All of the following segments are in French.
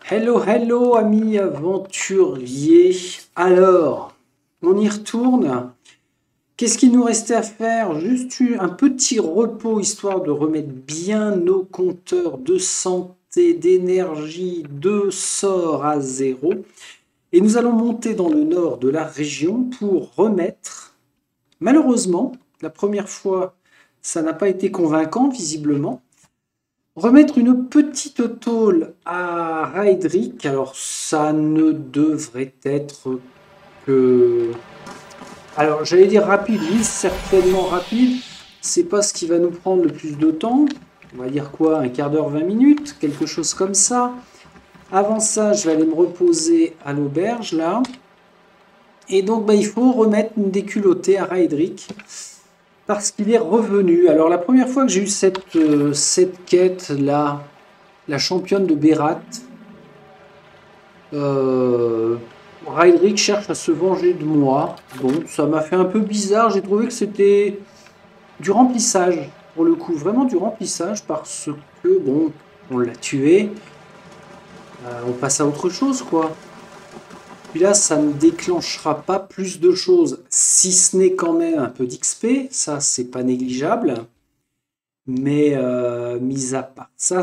Hello, hello, amis aventuriers. Alors, on y retourne. Qu'est-ce qu'il nous restait à faire? Juste un petit repos, histoire de remettre bien nos compteurs de santé, d'énergie, de sort à zéro. Et nous allons monter dans le nord de la région pour remettre, malheureusement, la première fois, ça n'a pas été convaincant, visiblement. Remettre une petite tôle à Raedric, alors ça ne devrait être que... Alors j'allais dire rapide, oui, certainement rapide. C'est pas ce qui va nous prendre le plus de temps. On va dire quoi, un quart d'heure, 20 minutes, quelque chose comme ça. Avant ça, je vais aller me reposer à l'auberge, là. Et donc, il faut remettre une déculottée à Raedric. Parce qu'il est revenu. Alors la première fois que j'ai eu cette quête-là, la championne de Berat, Raedric cherche à se venger de moi. Bon, ça m'a fait un peu bizarre. J'ai trouvé que c'était du remplissage, pour le coup, vraiment du remplissage, parce que, bon, on l'a tué. On passe à autre chose, quoi. Puis là, ça ne déclenchera pas plus de choses, si ce n'est quand même un peu d'XP. Ça, c'est pas négligeable. Mais mis à part ça,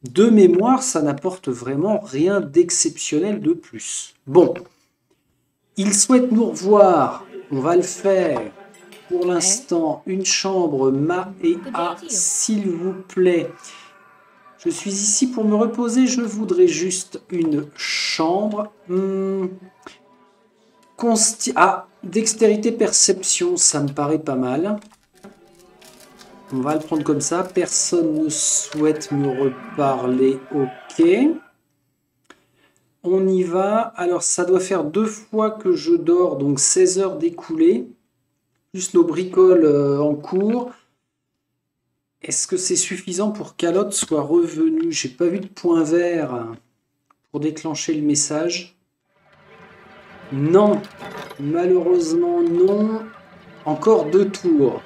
de mémoire, ça n'apporte vraiment rien d'exceptionnel de plus. Bon, il souhaite nous revoir. On va le faire. Pour l'instant, une chambre Ma et A, s'il vous plaît. Je suis ici pour me reposer. Je voudrais juste une chambre. Dextérité perception, ça me paraît pas mal. On va le prendre comme ça. Personne ne souhaite me reparler. Ok. On y va. Alors, ça doit faire 2 fois que je dors, donc 16 heures d'écoulées. Plus nos bricoles en cours. Est-ce que c'est suffisant pour qu'Alotte soit revenu? J'ai pas vu de point vert pour déclencher le message. Non. Malheureusement, non. Encore 2 tours.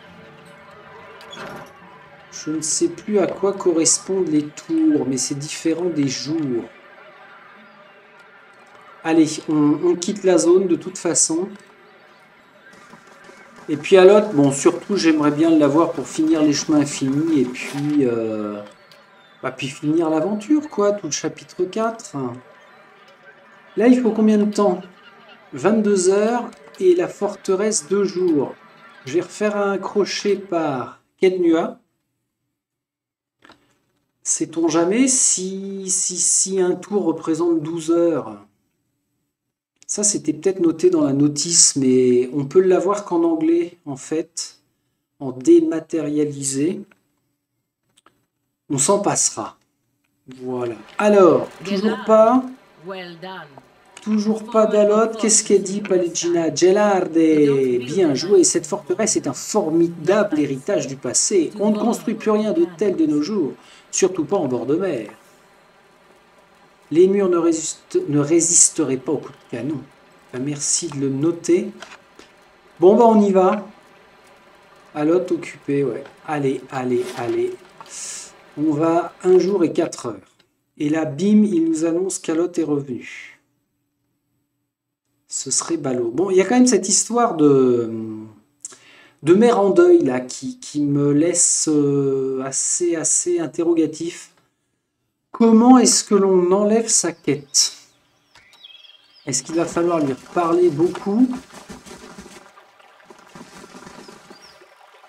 Je ne sais plus à quoi correspondent les tours, mais c'est différent des jours. Allez, on quitte la zone de toute façon. Et puis à l'autre, bon, surtout, j'aimerais bien l'avoir pour finir les chemins finis et puis, puis finir l'aventure, quoi, tout le chapitre 4. Là, il faut combien de temps? 22 heures et la forteresse 2 jours. Je vais refaire un crochet par Kednua. Sait-on jamais si un tour représente 12 heures? Ça, c'était peut-être noté dans la notice, mais on peut l'avoir qu'en anglais, en fait, en dématérialisé. On s'en passera. Voilà. Alors, toujours pas d'Alotte. Qu'est-ce qu'elle dit, Paligina? Gelarde, bien joué. Cette forteresse est un formidable héritage du passé. On ne construit plus rien de tel de nos jours, surtout pas en bord de mer. Les murs ne résisteraient pas aux coups de canon. Merci de le noter. Bon, on y va. Alotte occupée, ouais. Allez. On va 1 jour et 4 heures. Et là, bim, il nous annonce qu'Alotte est revenu. Ce serait ballot. Bon, il y a quand même cette histoire de mère en deuil, là, qui me laisse assez interrogatif. Comment est-ce que l'on enlève sa quête? Est-ce qu'il va falloir lui reparler beaucoup?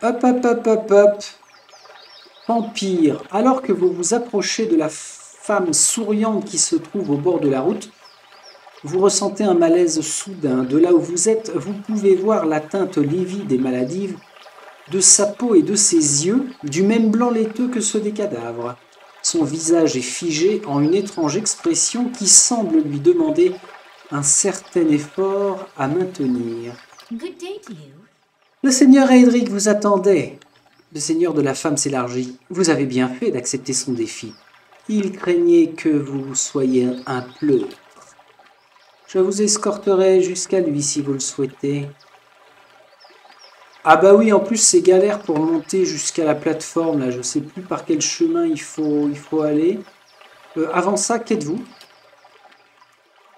Hop. Empire. Alors que vous vous approchez de la femme souriante qui se trouve au bord de la route, vous ressentez un malaise soudain. De là où vous êtes, vous pouvez voir la teinte livide et maladive de sa peau et de ses yeux, du même blanc laiteux que ceux des cadavres. Son visage est figé en une étrange expression qui semble lui demander un certain effort à maintenir. Le seigneur Raedric vous attendait. Le seigneur de la femme s'élargit. Vous avez bien fait d'accepter son défi. Il craignait que vous soyez un pleutre. Je vous escorterai jusqu'à lui si vous le souhaitez. Ah bah oui, en plus c'est galère pour monter jusqu'à la plateforme, là, je sais plus par quel chemin il faut aller. Avant ça, qu'êtes-vous?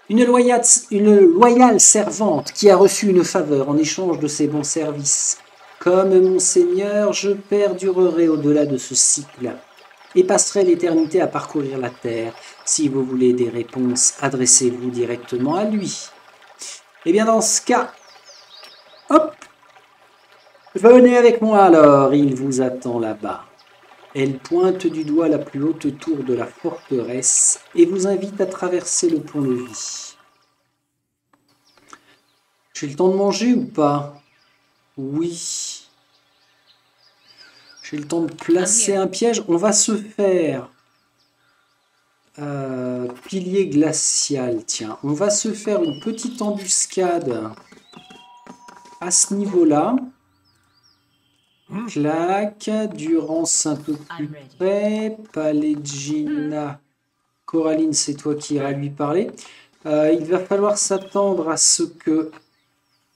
Une loyale servante qui a reçu une faveur en échange de ses bons services. Comme mon seigneur, je perdurerai au-delà de ce cycle et passerai l'éternité à parcourir la terre. Si vous voulez des réponses, adressez-vous directement à lui. Eh bien, dans ce cas, hop, venez avec moi alors, il vous attend là-bas. Elle pointe du doigt la plus haute tour de la forteresse et vous invite à traverser le pont-levis. J'ai le temps de manger ou pas? Oui. J'ai le temps de placer un piège. On va se faire pilier glacial. Tiens, on va se faire une petite embuscade à ce niveau-là. Clac, Durance un peu plus près, Palegina, Coraline, c'est toi qui iras lui parler. Il va falloir s'attendre à ce que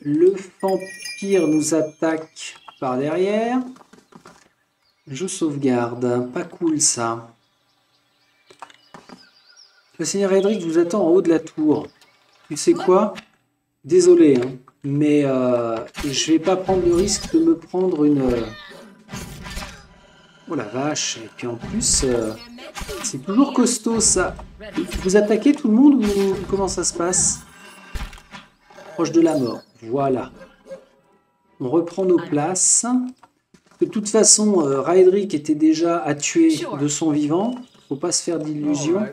le vampire nous attaque par derrière. Je sauvegarde, pas cool ça. Le seigneur Edric vous attend en haut de la tour. Tu sais quoi? Désolé, hein, mais je vais pas prendre le risque de me prendre une... Oh la vache, et puis en plus, c'est toujours costaud ça. Vous attaquez tout le monde ou comment ça se passe? Proche de la mort, voilà. On reprend nos places. De toute façon, Raedric était déjà à tuer de son vivant. Faut pas se faire d'illusions.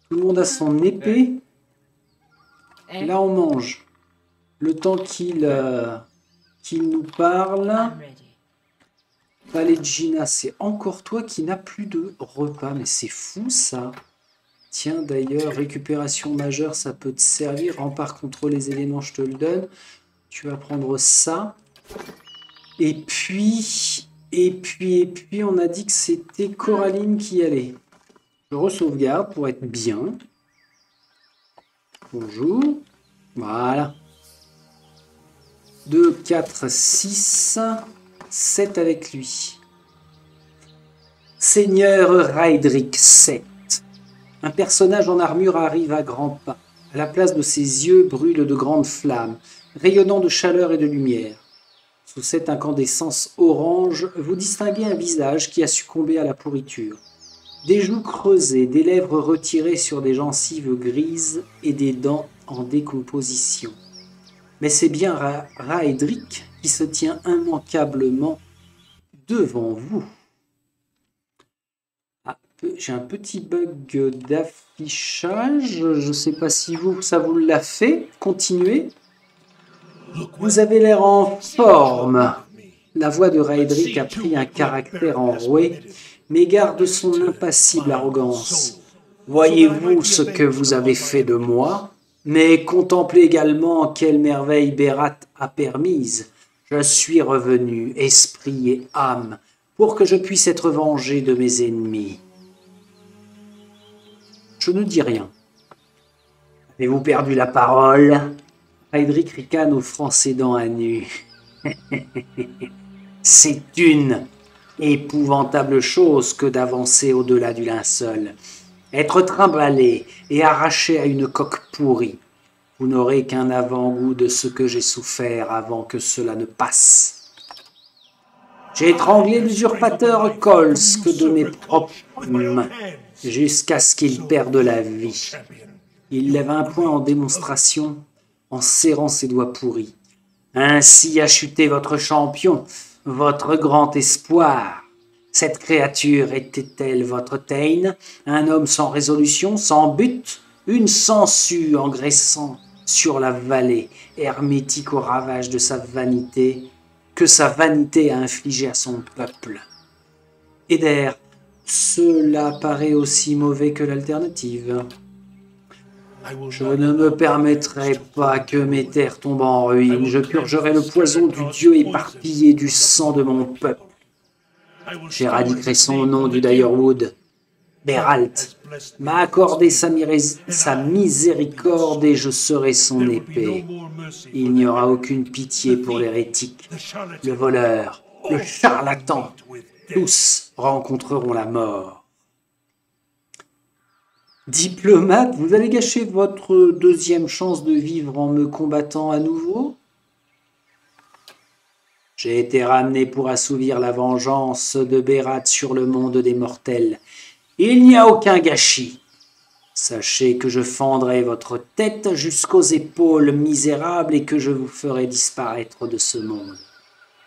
Tout le monde a son épée. Là, on mange. Le temps qu'il nous parle. Palegina, c'est encore toi qui n'as plus de repas. Mais c'est fou, ça. Tiens, d'ailleurs, récupération majeure, ça peut te servir. Rempart contre les éléments, je te le donne. Tu vas prendre ça. Et puis, on a dit que c'était Coraline qui allait. Je re-sauvegarde pour être bien. Bonjour. Voilà. 2, 4, 6, 7 avec lui. Seigneur Raedric 7. Un personnage en armure arrive à grands pas. À la place de ses yeux brûlent de grandes flammes, rayonnant de chaleur et de lumière. Sous cette incandescence orange, vous distinguez un visage qui a succombé à la pourriture. Des joues creusées, des lèvres retirées sur des gencives grises et des dents en décomposition. Mais c'est bien Raedric qui se tient immanquablement devant vous. Ah, j'ai un petit bug d'affichage. Je ne sais pas si ça vous l'a fait. Continuez. Vous avez l'air en forme. La voix de Raedric a pris un caractère enroué, mais garde son impassible arrogance. Voyez-vous ce que vous avez fait de moi? Mais contemplez également quelle merveille Berat a permise. Je suis revenu, esprit et âme, pour que je puisse être vengé de mes ennemis. Je ne dis rien. Avez-vous perdu la parole? Raedric ricane aux francs ses dents à nu. C'est une épouvantable chose que d'avancer au-delà du linceul. Être trimballé et arraché à une coque pourrie. Vous n'aurez qu'un avant-goût de ce que j'ai souffert avant que cela ne passe. J'ai étranglé l'usurpateur Kolsk de mes propres mains, jusqu'à ce qu'il perde la vie. Il lève un poing en démonstration, en serrant ses doigts pourris. Ainsi a chuté votre champion, votre grand espoir. Cette créature était-elle votre Thane, un homme sans résolution, sans but, une sangsue engraissant sur la vallée, hermétique au ravage de sa vanité, que sa vanité a infligé à son peuple. Eder, cela paraît aussi mauvais que l'alternative. Je ne me permettrai pas que mes terres tombent en ruine. Je purgerai le poison du dieu éparpillé du sang de mon peuple. J'éradiquerai son nom du Direwood. Beralt m'a accordé sa miséricorde et je serai son épée. Il n'y aura aucune pitié pour l'hérétique, le voleur, le charlatan. Tous rencontreront la mort. Diplomate, vous allez gâcher votre deuxième chance de vivre en me combattant à nouveau? J'ai été ramené pour assouvir la vengeance de Berat sur le monde des mortels. Il n'y a aucun gâchis. Sachez que je fendrai votre tête jusqu'aux épaules misérables et que je vous ferai disparaître de ce monde.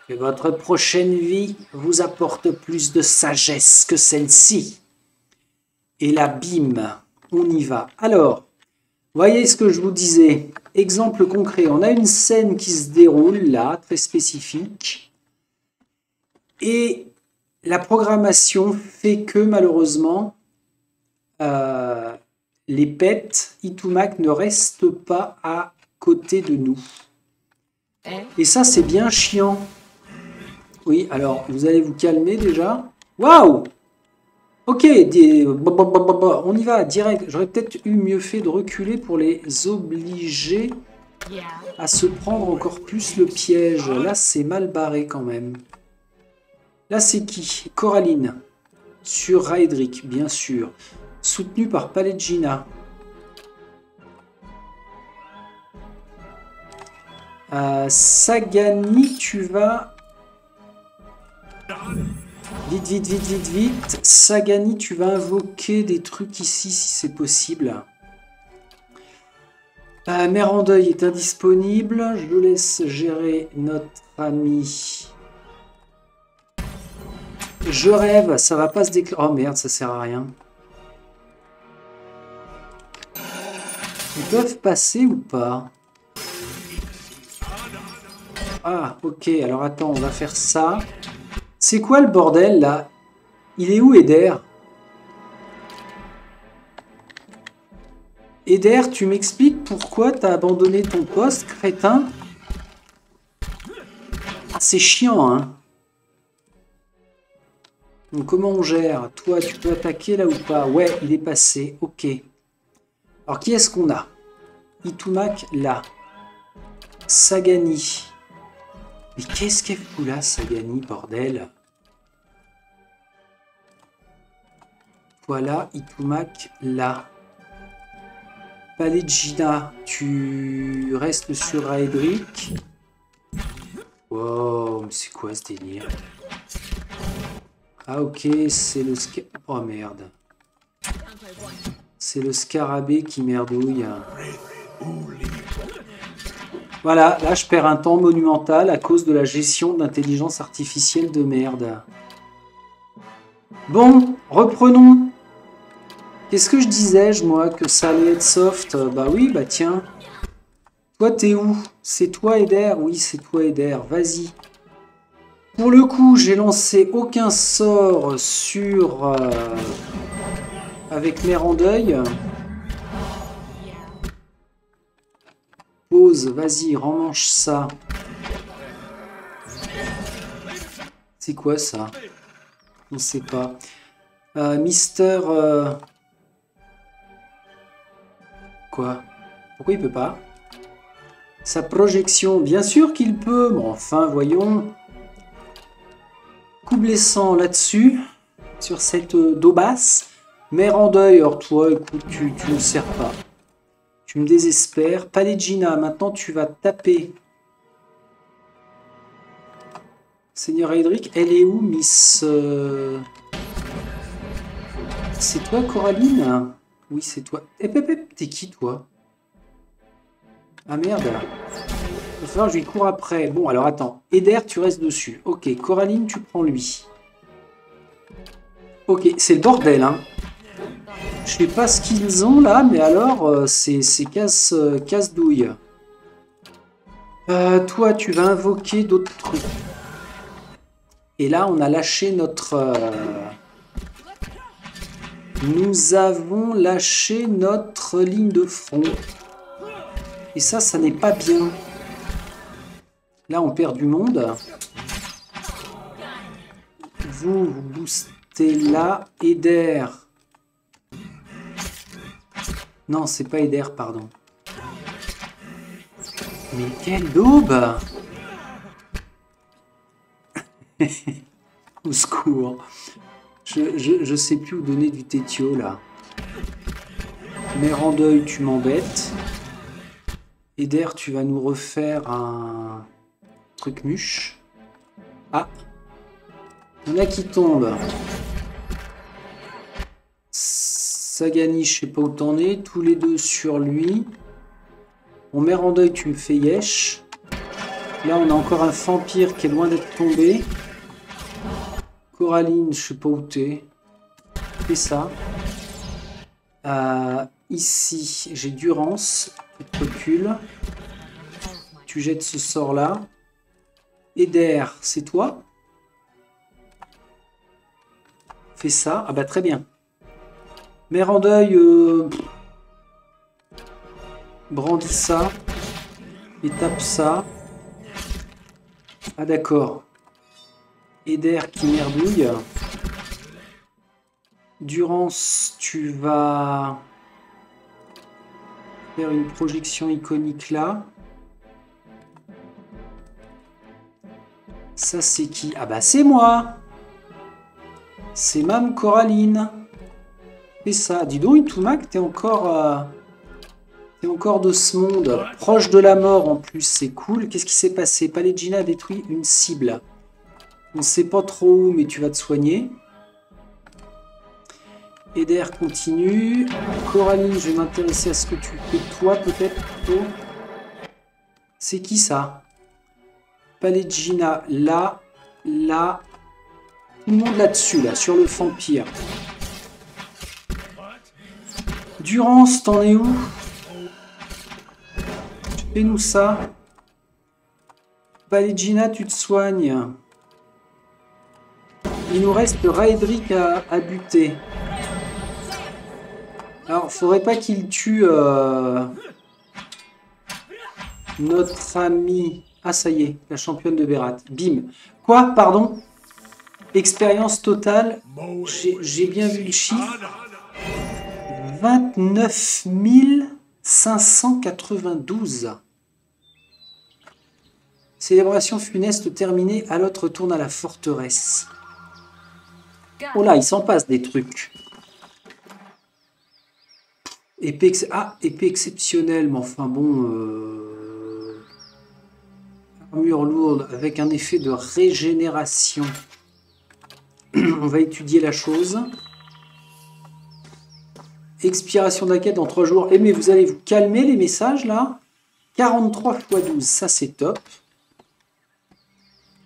Que votre prochaine vie vous apporte plus de sagesse que celle-ci. Et là, bim, on y va. Alors, voyez ce que je vous disais. Exemple concret, on a une scène qui se déroule là, très spécifique. Et la programmation fait que malheureusement, les pets Itumak ne restent pas à côté de nous. Et ça, c'est bien chiant. Oui, alors, vous allez vous calmer déjà. Waouh! Ok, on y va, direct. J'aurais peut-être eu mieux fait de reculer pour les obliger à se prendre encore plus le piège. Là, c'est mal barré quand même. Là, c'est qui? Coraline. Sur Raedric, bien sûr. Soutenu par Palegina. Sagani, tu vas... Vite, vite, vite, vite, vite. Sagani, tu vas invoquer des trucs ici si c'est possible. Mère en deuil est indisponible. Je laisse gérer notre ami. Je rêve, ça va pas se déclencher. Oh merde, ça sert à rien. Ils peuvent passer ou pas? Ah, ok, alors attends, on va faire ça. C'est quoi le bordel là? Il est où Eder? Eder, tu m'expliques pourquoi t'as abandonné ton poste, crétin? Ah, c'est chiant, hein? Donc comment on gère? Toi, tu peux attaquer là ou pas? Ouais, il est passé, ok. Alors qui est-ce qu'on a? Itumak, là. Sagani. Mais qu'est-ce qu'elle fout là, Sagani, bordel? Voilà, Itumak, là. Palegina, tu restes sur Raedric. Wow, mais c'est quoi ce délire? Ah ok, c'est le... Oh merde. C'est le scarabée qui merdouille. Voilà, là je perds un temps monumental à cause de la gestion d'intelligence artificielle de merde. Bon, reprenons. Qu'est-ce que je disais, moi, que ça allait être soft? Bah oui, bah tiens. Toi, t'es où? C'est toi, Eder? Oui, c'est toi, Eder. Vas-y. Pour le coup, j'ai lancé aucun sort sur... avec Mère en deuil. Pause, vas-y, remange ça. C'est quoi ça? On ne sait pas. Mister... Quoi? Pourquoi il peut pas? Sa projection, bien sûr qu'il peut, mais enfin, voyons. Coup blessant là-dessus, sur cette dos basse. Mère en deuil, alors toi, écoute, tu ne sers pas. Tu me désespères. Palegina, maintenant tu vas taper. Seigneur Edric, elle est où, Miss... C'est toi, Coraline? Oui, c'est toi. T'es qui, toi? Ah merde. Il va falloir que je lui cours après. Bon, alors attends. Eder, tu restes dessus. Ok, Coraline, tu prends lui. Ok, c'est le bordel, hein. Je sais pas ce qu'ils ont là, mais alors, c'est casse-douille. Toi, tu vas invoquer d'autres trucs. Et là, on a lâché notre... Nous avons lâché notre ligne de front. Et ça n'est pas bien. Là, on perd du monde. Vous boostez là. Eder. Non, c'est pas Eder, pardon. Mais quelle daube! Au secours. Je sais plus où donner du tétio, là. Mère en deuil, tu m'embêtes. Eder, tu vas nous refaire un truc muche. Ah, il y en a qui tombent. Sagani, je sais pas où t'en es. Tous les deux sur lui. Mon mère en deuil, tu me fais yesh. Là, on a encore un vampire qui est loin d'être tombé. Coraline, je sais pas où t'es. Fais ça. Ici, j'ai Durance. Tu te recules. Tu jettes ce sort-là. Eder, c'est toi? Fais ça. Ah bah très bien. Mère en deuil, brandis ça. Et tape ça. Ah d'accord. Eder qui merdouille. Durance, tu vas faire une projection iconique là. Ça c'est qui? Ah bah c'est moi. C'est Mame Coraline. Fais ça. Dis donc, Itumac, t'es encore de ce monde. Proche de la mort en plus, c'est cool. Qu'est-ce qui s'est passé? Palegina a détruit une cible. On sait pas trop où, mais tu vas te soigner. Eder continue. Coraline, je vais m'intéresser à ce que tu fais toi, peut-être plutôt. C'est qui ça? Palegina, là, là. Tout le monde là-dessus, là, sur le vampire. Durance, t'en es où? Fais-nous ça. Palegina, tu te soignes. Il nous reste Raedric à buter. Alors, faudrait pas qu'il tue notre ami. Ah, ça y est, la championne de Berat. Bim. Quoi? Pardon? Expérience totale. J'ai bien vu le chiffre. 29 592. Célébration funeste terminée. Alot retourne à la forteresse. Oh là, il s'en passe des trucs. Épée, épée exceptionnelle, mais enfin bon... Armure lourde avec un effet de régénération. On va étudier la chose. Expiration de la quête dans 3 jours. Eh mais vous allez vous calmer les messages là. 43 x 12, ça c'est top.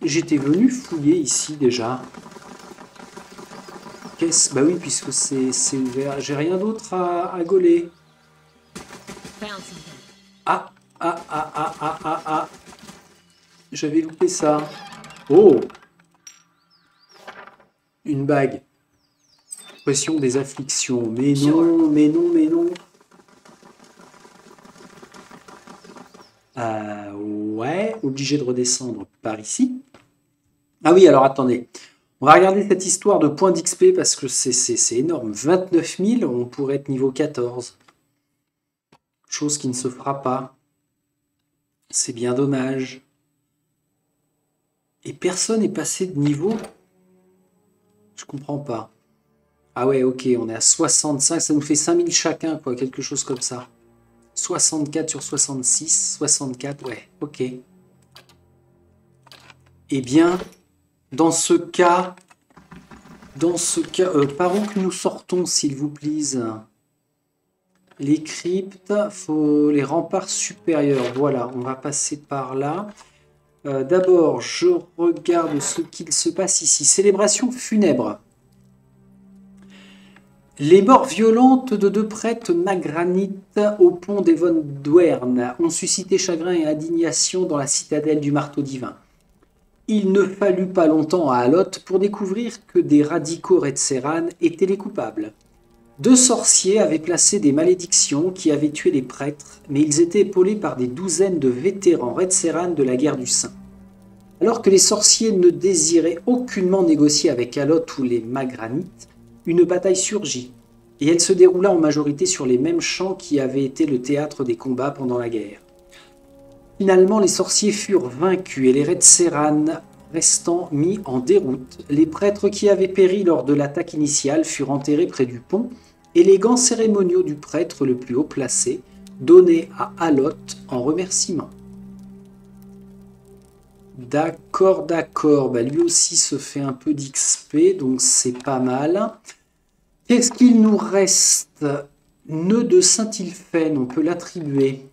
J'étais venu fouiller ici déjà. Qu'est-ce? Bah oui, puisque c'est ouvert. J'ai rien d'autre à gauler. Ah. J'avais loupé ça. Oh! Une bague. Pression des afflictions. Mais non, mais non, mais non. Ouais, obligé de redescendre par ici. Ah oui, alors attendez. On va regarder cette histoire de points d'XP parce que c'est énorme. 29 000, on pourrait être niveau 14. Chose qui ne se fera pas. C'est bien dommage. Et personne n'est passé de niveau. Je comprends pas. Ah ouais, ok, on est à 65, ça nous fait 5000 chacun, quoi, quelque chose comme ça. 64 sur 66, 64, ouais, ok. Eh bien, dans ce cas, par où que nous sortons, s'il vous plaît? Les cryptes, faut les remparts supérieurs, voilà, on va passer par là. D'abord, je regarde ce qu'il se passe ici. Célébration funèbre. Les morts violentes de 2 prêtres magranites au pont d'Evon Dwern ont suscité chagrin et indignation dans la citadelle du marteau divin. Il ne fallut pas longtemps à Alot pour découvrir que des radicaux Redseran étaient les coupables. 2 sorciers avaient placé des malédictions qui avaient tué les prêtres, mais ils étaient épaulés par des douzaines de vétérans Redseran de la guerre du Saint. Alors que les sorciers ne désiraient aucunement négocier avec Alot ou les magranites, une bataille surgit, et elle se déroula en majorité sur les mêmes champs qui avaient été le théâtre des combats pendant la guerre. Finalement, les sorciers furent vaincus et les Redseran restant mis en déroute. Les prêtres qui avaient péri lors de l'attaque initiale furent enterrés près du pont, élégants cérémoniaux du prêtre le plus haut placé, donnés à Alot en remerciement. D'accord, d'accord. Bah, lui aussi se fait un peu d'XP, donc c'est pas mal. Qu'est-ce qu'il nous reste? Nœud de Saint-Ilphène, on peut l'attribuer.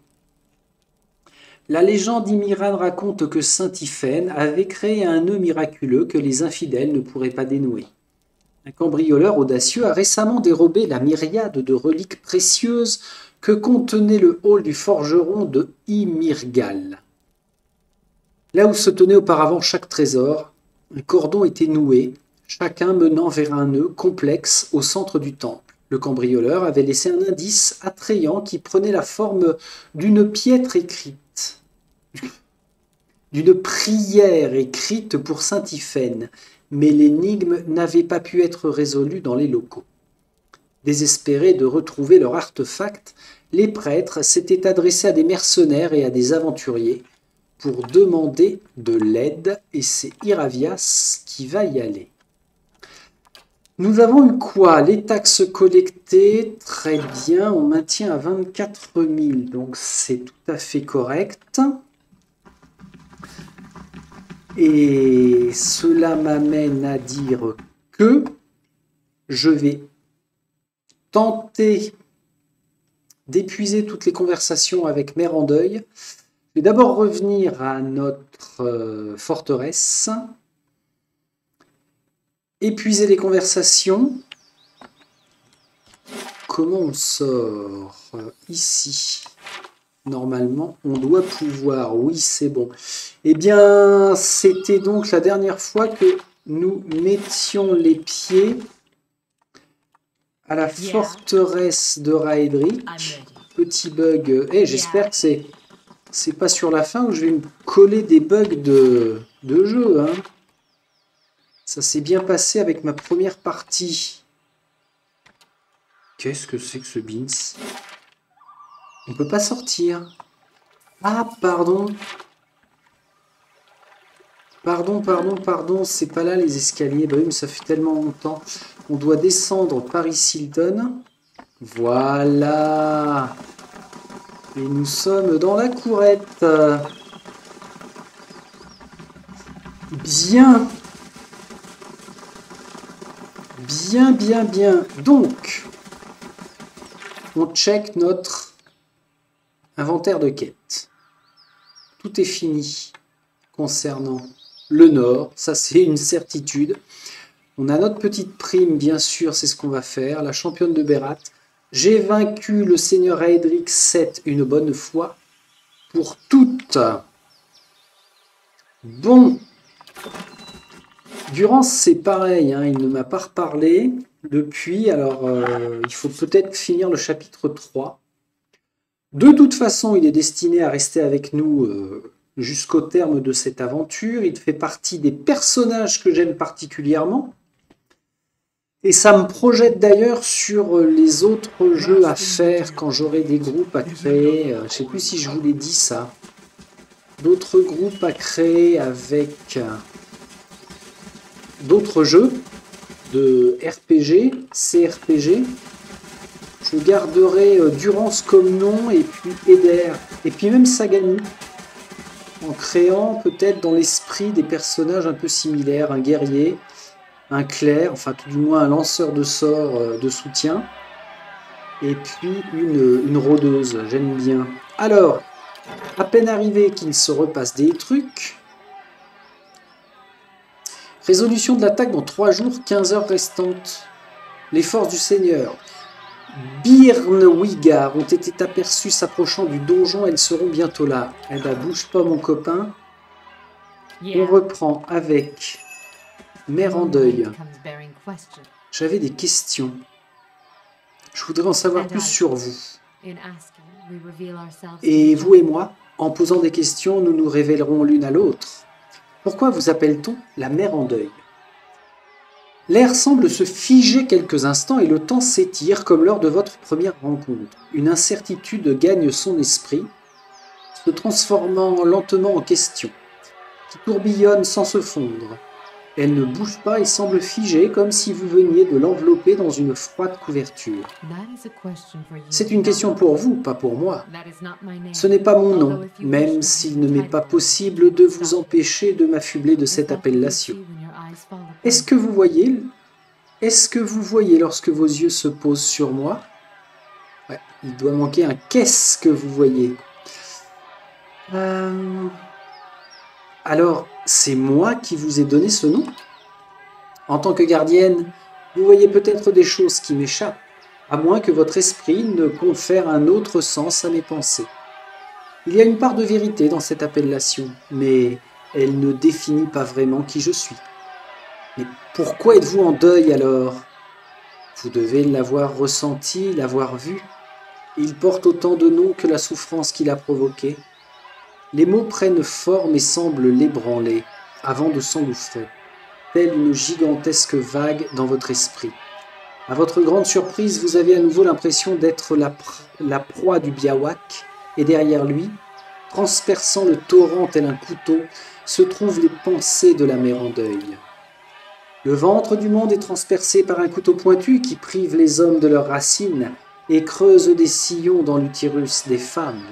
La légende Imiran raconte que Saint-Iphène avait créé un nœud miraculeux que les infidèles ne pourraient pas dénouer. Un cambrioleur audacieux a récemment dérobé la myriade de reliques précieuses que contenait le hall du forgeron de Imirgal. Là où se tenait auparavant chaque trésor, un cordon était noué, chacun menant vers un nœud complexe au centre du temple. Le cambrioleur avait laissé un indice attrayant qui prenait la forme d'une piètre écrite, d'une prière écrite pour Saint-Iphène, mais l'énigme n'avait pas pu être résolue dans les locaux. Désespérés de retrouver leur artefact, les prêtres s'étaient adressés à des mercenaires et à des aventuriers pour demander de l'aide, et c'est Iravias qui va y aller. Nous avons eu quoi? Les taxes collectées, très bien, on maintient à 24 000, donc c'est tout à fait correct. Et cela m'amène à dire que je vais tenter d'épuiser toutes les conversations avec Mère en deuil. Je vais d'abord revenir à notre forteresse, épuiser les conversations. Comment on sort ici? Normalement, on doit pouvoir. Oui, c'est bon. Eh bien, c'était donc la dernière fois que nous mettions les pieds à la forteresse de Raedric. Petit bug. J'espère que c'est pas sur la fin où je vais me coller des bugs de jeu. Hein. Ça s'est bien passé avec ma première partie. Qu'est-ce que c'est que ce Beans? On peut pas sortir. Ah, pardon. Pardon. C'est pas là les escaliers. Bah oui, mais ça fait tellement longtemps. On doit descendre Paris Hilton. Voilà. Et nous sommes dans la courette. Bien. Bien. Donc, on check notre inventaire de quête. Tout est fini concernant le Nord. Ça, c'est une certitude. On a notre petite prime, bien sûr, c'est ce qu'on va faire. La championne de Berat. J'ai vaincu le seigneur Raedric 7 une bonne fois pour toutes. Bon. Durance, c'est pareil. Hein, il ne m'a pas reparlé depuis. Alors, il faut peut-être finir le chapitre 3. De toute façon, il est destiné à rester avec nous jusqu'au terme de cette aventure. Il fait partie des personnages que j'aime particulièrement. Et ça me projette d'ailleurs sur les autres jeux à faire quand j'aurai des groupes à créer. Je ne sais plus si je vous l'ai dit ça. D'autres groupes à créer avec d'autres jeux de RPG, CRPG. Je garderai Durance comme nom et puis Eder. Et puis même Sagani. En créant peut-être dans l'esprit des personnages un peu similaires. Un guerrier, un clerc, enfin tout du moins un lanceur de sorts de soutien. Et puis une rôdeuse, j'aime bien. Alors, à peine arrivé qu'il se repasse des trucs. Résolution de l'attaque dans 3 jours, 15 heures restantes. Les forces du Seigneur Birnwigar ont été aperçues s'approchant du donjon, elles seront bientôt là. Eh ben, bouge pas mon copain. On reprend avec Mère en deuil. J'avais des questions. Je voudrais en savoir plus sur vous. Et vous et moi, en posant des questions, nous nous révélerons l'une à l'autre. Pourquoi vous appelle-t-on la Mère en deuil? L'air semble se figer quelques instants et le temps s'étire comme lors de votre première rencontre. Une incertitude gagne son esprit, se transformant lentement en question, qui tourbillonne sans se fondre. Elle ne bouge pas et semble figée, comme si vous veniez de l'envelopper dans une froide couverture. C'est une question pour vous, pas pour moi. Ce n'est pas mon nom, même s'il ne m'est pas possible de vous empêcher de m'affubler de cette appellation. Est-ce que vous voyez lorsque vos yeux se posent sur moi? Ouais, il doit manquer un « qu'est-ce que vous voyez ?» Alors, c'est moi qui vous ai donné ce nom? En tant que gardienne, vous voyez peut-être des choses qui m'échappent, à moins que votre esprit ne confère un autre sens à mes pensées. Il y a une part de vérité dans cette appellation, mais elle ne définit pas vraiment qui je suis. Mais pourquoi êtes-vous en deuil alors? Vous devez l'avoir ressenti, l'avoir vu. Il porte autant de noms que la souffrance qu'il a provoquée. Les mots prennent forme et semblent l'ébranler, avant de s'engouffrer, telle une gigantesque vague dans votre esprit. À votre grande surprise, vous avez à nouveau l'impression d'être la proie du biawak, et derrière lui, transperçant le torrent tel un couteau, se trouvent les pensées de la mer en deuil. Le ventre du monde est transpercé par un couteau pointu qui prive les hommes de leurs racines et creuse des sillons dans l'utérus des femmes.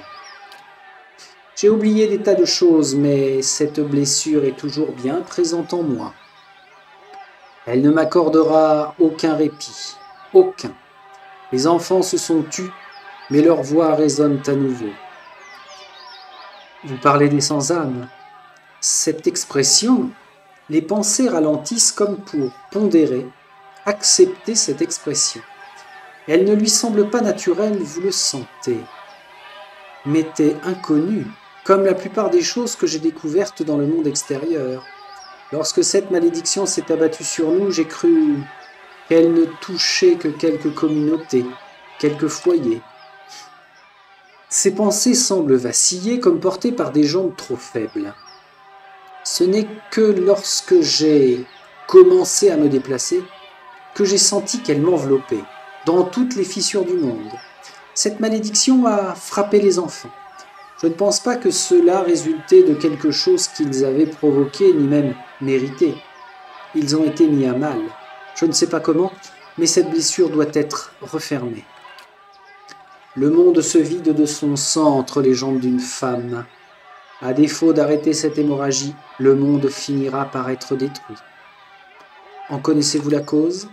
J'ai oublié des tas de choses, mais cette blessure est toujours bien présente en moi. Elle ne m'accordera aucun répit, aucun. Les enfants se sont tus, mais leurs voix résonnent à nouveau. Vous parlez des sans-âme. Cette expression, les pensées ralentissent comme pour pondérer, accepter cette expression. Elle ne lui semble pas naturelle, vous le sentez. M'était inconnue, comme la plupart des choses que j'ai découvertes dans le monde extérieur. Lorsque cette malédiction s'est abattue sur nous, j'ai cru qu'elle ne touchait que quelques communautés, quelques foyers. Ces pensées semblent vaciller comme portées par des jambes trop faibles. Ce n'est que lorsque j'ai commencé à me déplacer que j'ai senti qu'elle m'enveloppait, dans toutes les fissures du monde. Cette malédiction a frappé les enfants. Je ne pense pas que cela résultait de quelque chose qu'ils avaient provoqué, ni même mérité. Ils ont été mis à mal. Je ne sais pas comment, mais cette blessure doit être refermée. Le monde se vide de son sang entre les jambes d'une femme. À défaut d'arrêter cette hémorragie, le monde finira par être détruit. En connaissez-vous la cause?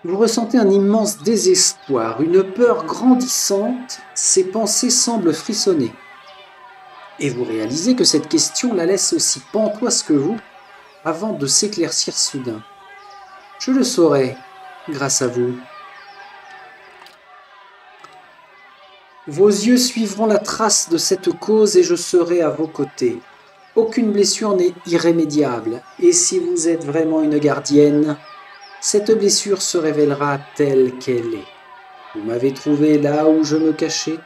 Vous ressentez un immense désespoir, une peur grandissante, ses pensées semblent frissonner. Et vous réalisez que cette question la laisse aussi pantoise que vous, avant de s'éclaircir soudain. Je le saurai, grâce à vous. Vos yeux suivront la trace de cette cause et je serai à vos côtés. Aucune blessure n'est irrémédiable, et si vous êtes vraiment une gardienne, cette blessure se révélera telle qu'elle est. Vous m'avez trouvé là où je me cachais.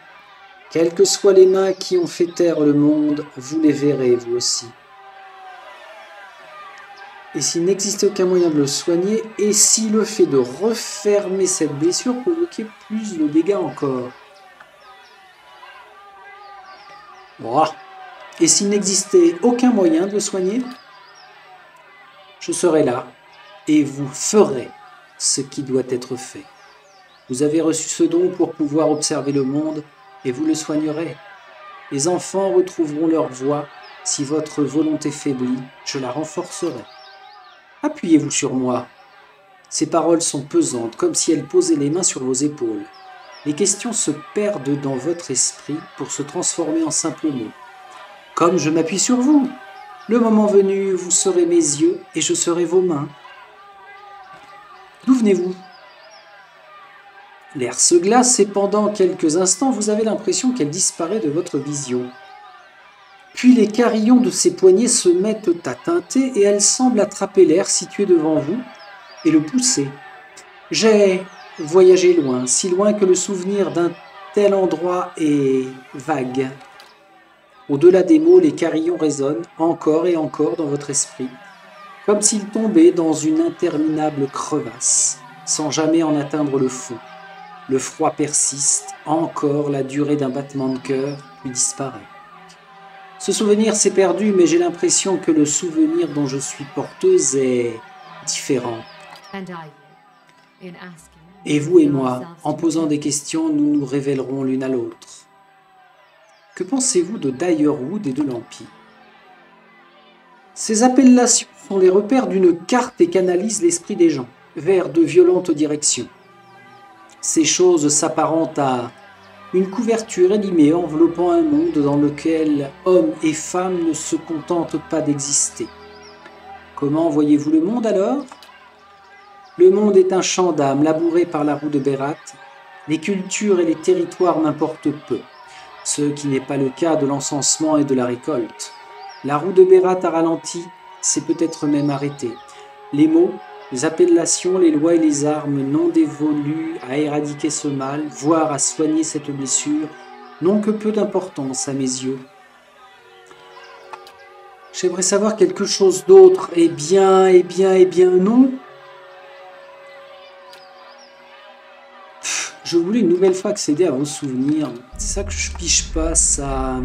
Quelles que soient les mains qui ont fait taire le monde, vous les verrez vous aussi. Et s'il n'existe aucun moyen de le soigner, et si le fait de refermer cette blessure provoquait plus de dégâts encore? Et s'il n'existait aucun moyen de le soigner? Je serai là, et vous ferez ce qui doit être fait. Vous avez reçu ce don pour pouvoir observer le monde, et vous le soignerez. Les enfants retrouveront leur voix. Si votre volonté faiblit, je la renforcerai. Appuyez-vous sur moi. Ces paroles sont pesantes, comme si elles posaient les mains sur vos épaules. Les questions se perdent dans votre esprit pour se transformer en simples mots. Comme je m'appuie sur vous. Le moment venu, vous serez mes yeux et je serai vos mains. D'où venez-vous? L'air se glace et pendant quelques instants, vous avez l'impression qu'elle disparaît de votre vision. Puis les carillons de ses poignets se mettent à teinter et elle semble attraper l'air situé devant vous et le pousser. J'ai voyagé loin, si loin que le souvenir d'un tel endroit est vague. Au-delà des mots, les carillons résonnent encore et encore dans votre esprit, comme s'ils tombaient dans une interminable crevasse, sans jamais en atteindre le fond. Le froid persiste, encore la durée d'un battement de cœur, puis disparaît. Ce souvenir s'est perdu, mais j'ai l'impression que le souvenir dont je suis porteuse est différent. Et vous et moi, en posant des questions, nous nous révélerons l'une à l'autre. Que pensez-vous de Direwood et de l'Empire? Ces appellations sont les repères d'une carte et canalisent l'esprit des gens vers de violentes directions. Ces choses s'apparentent à une couverture élimée enveloppant un monde dans lequel hommes et femmes ne se contentent pas d'exister. Comment voyez-vous le monde alors? Le monde est un champ d'âme labouré par la roue de Berat. Les cultures et les territoires m'importent peu, ce qui n'est pas le cas de l'encensement et de la récolte. La roue de Berat a ralenti, s'est peut-être même arrêtée. Les mots, les appellations, les lois et les armes non dévolues à éradiquer ce mal, voire à soigner cette blessure, n'ont que peu d'importance à mes yeux. J'aimerais savoir quelque chose d'autre. Eh bien non. Je voulais une nouvelle fois accéder à vos souvenirs. C'est ça que je piche pas, ça...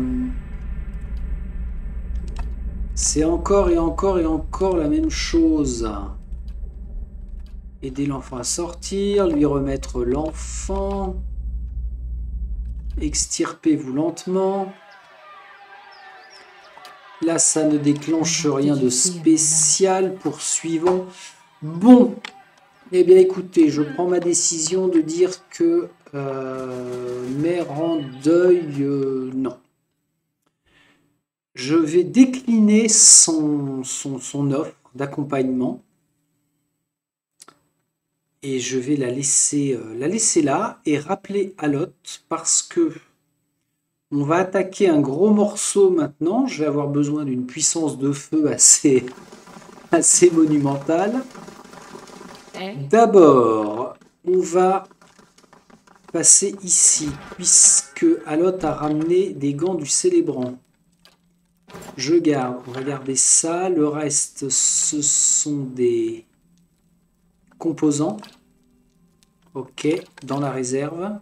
C'est encore et encore et encore la même chose. Aider l'enfant à sortir, lui remettre l'enfant. Extirpez-vous lentement. Là, ça ne déclenche rien de spécial. Poursuivons. Bon. Eh bien, écoutez, je prends ma décision de dire que mère en deuil, non. Je vais décliner son offre d'accompagnement et je vais la laisser là et rappeler Alot parce que on va attaquer un gros morceau maintenant. Je vais avoir besoin d'une puissance de feu assez monumentale. D'abord, on va passer ici puisque Alot a ramené des gants du célébrant. On va garder ça. Le reste, ce sont des composants. Ok, dans la réserve.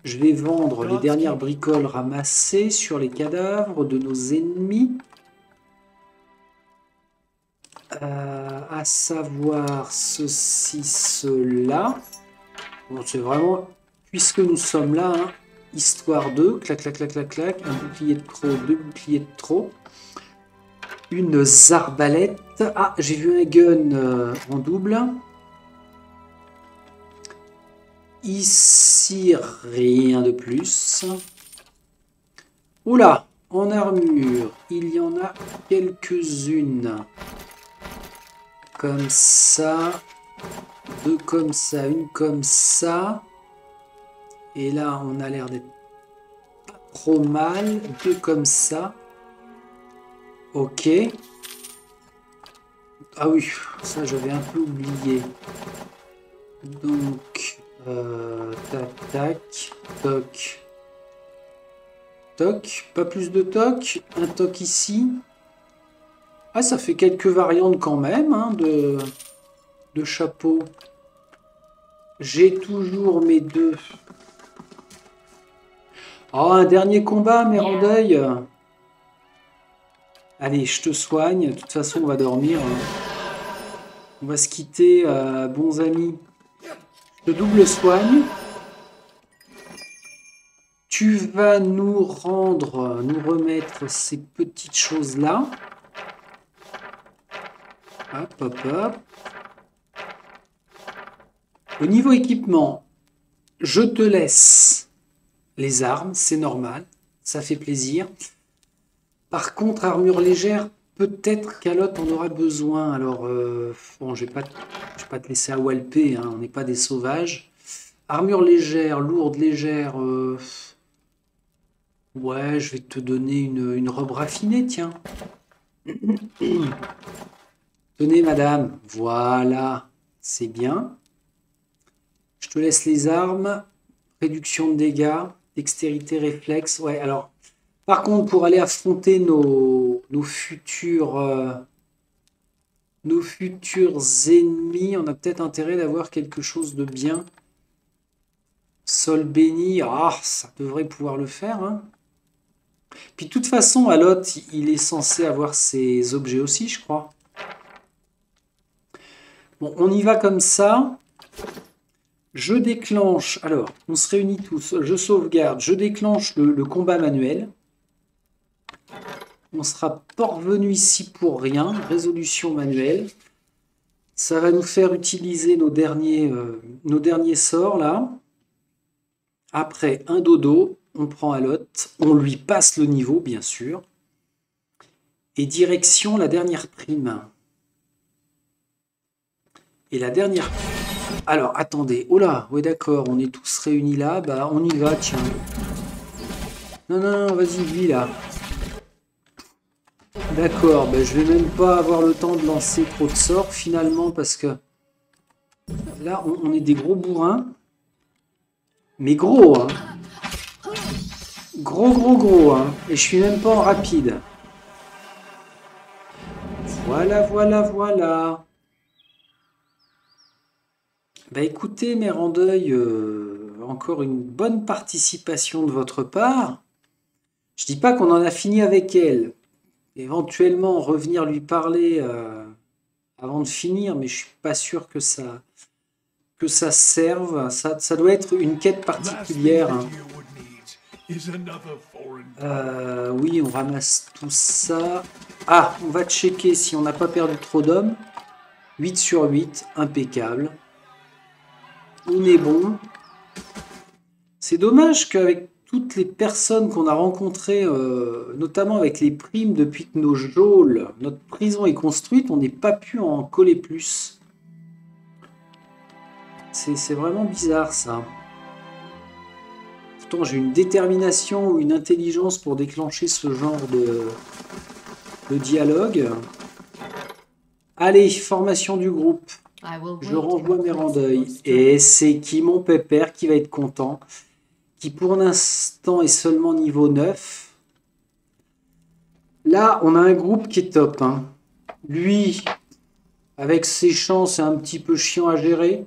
Je vais vendre les dernières bricoles ramassées sur les cadavres de nos ennemis. À savoir ceci, cela. Bon, c'est vraiment, puisque nous sommes là, hein, histoire de, clac, clac, clac, clac, clac, un bouclier de trop, deux boucliers de trop. Une arbalète. Ah, j'ai vu un gun en double. Ici, rien de plus. Oula, en armure, il y en a quelques-unes. Comme ça. Deux comme ça, une comme ça. Et là, on a l'air d'être pas trop mal. Deux comme ça. Ok. Ah oui, ça j'avais un peu oublié. Donc, tac, tac, toc. Toc, pas plus de toc. Un toc ici. Ah, ça fait quelques variantes quand même, hein, de chapeau. J'ai toujours mes deux. Oh, un dernier combat, mère en deuil. Allez, je te soigne. De toute façon, on va dormir. On va se quitter, bons amis. Je te double soigne. Tu vas nous remettre ces petites choses-là. Hop, hop, hop. Au niveau équipement, je te laisse les armes, c'est normal, ça fait plaisir. Par contre, armure légère, peut-être qu'Alot en aura besoin. Alors, bon, je vais pas te laisser à walper, hein, on n'est pas des sauvages. Armure légère, lourde, légère. Ouais, je vais te donner une robe raffinée, tiens. Tenez, madame. Voilà, c'est bien. Je te laisse les armes. Réduction de dégâts, dextérité, réflexe. Ouais, alors, par contre, pour aller affronter nos futurs ennemis, on a peut-être intérêt d'avoir quelque chose de bien. Sol béni, ah, ça devrait pouvoir le faire, hein. Puis de toute façon, Alot, il est censé avoir ses objets aussi, je crois. Bon, on y va comme ça. Je déclenche, alors, on se réunit tous, je sauvegarde, je déclenche le combat manuel. On sera pas revenu ici pour rien, résolution manuelle. Ça va nous faire utiliser nos derniers sorts là. Après, un dodo, on prend Alot, on lui passe le niveau, bien sûr. Et direction la dernière prime. Et la dernière... Alors, attendez. Oh là, ouais d'accord, on est tous réunis là. Bah, on y va, tiens. Non, non, non, vas-y, lui, là. D'accord, bah, je vais même pas avoir le temps de lancer trop de sorts, finalement, parce que... Là, on est des gros bourrins. Mais gros, hein. Gros, gros, gros, hein. Et je suis même pas en rapide. Voilà, voilà, voilà. Bah écoutez, Mérandeuil, encore une bonne participation de votre part. Je dis pas qu'on en a fini avec elle. Éventuellement, revenir lui parler avant de finir, mais je suis pas sûr que ça serve. Ça doit être une quête particulière. Hein. Oui, on ramasse tout ça. Ah, on va checker si on n'a pas perdu trop d'hommes. 8 sur 8, impeccable. On est bon. C'est dommage qu'avec toutes les personnes qu'on a rencontrées, notamment avec les primes depuis que notre prison est construite, on n'ait pas pu en coller plus. C'est vraiment bizarre ça. Pourtant j'ai une détermination ou une intelligence pour déclencher ce genre de dialogue. Allez, formation du groupe. Je renvoie Mérandeuil. Et c'est qui mon pépère qui va être content, qui pour l'instant est seulement niveau 9. Là, on a un groupe qui est top. Hein. Lui, avec ses champs, c'est un petit peu chiant à gérer.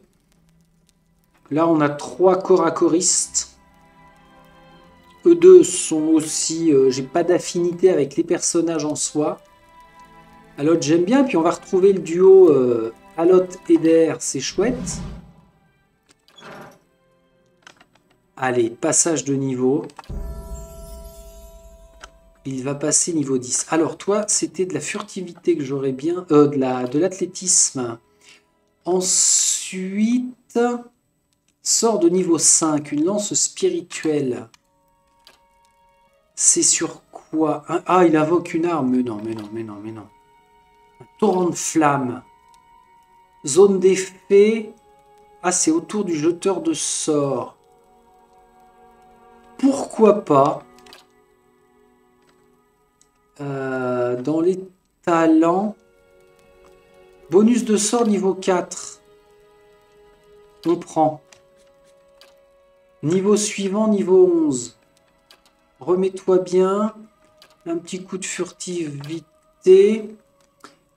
Là, on a 3 corps à choristes. Eux deux sont aussi... j'ai pas d'affinité avec les personnages en soi. Alot, j'aime bien. Puis on va retrouver le duo Alot Eder, c'est chouette. Allez, passage de niveau. Il va passer niveau 10. Alors toi, c'était de la furtivité que j'aurais bien... de l'athlétisme. Ensuite, sort de niveau 5, une lance spirituelle. C'est sur quoi? Ah, il invoque une arme. Mais non, mais non, mais non, mais non. Un torrent de flammes. Zone d'effet. Ah, c'est autour du jeteur de sorts. Pourquoi pas? Dans les talents, bonus de sort niveau 4. On prend. Niveau suivant, niveau 11. Remets-toi bien. Un petit coup de furtivité.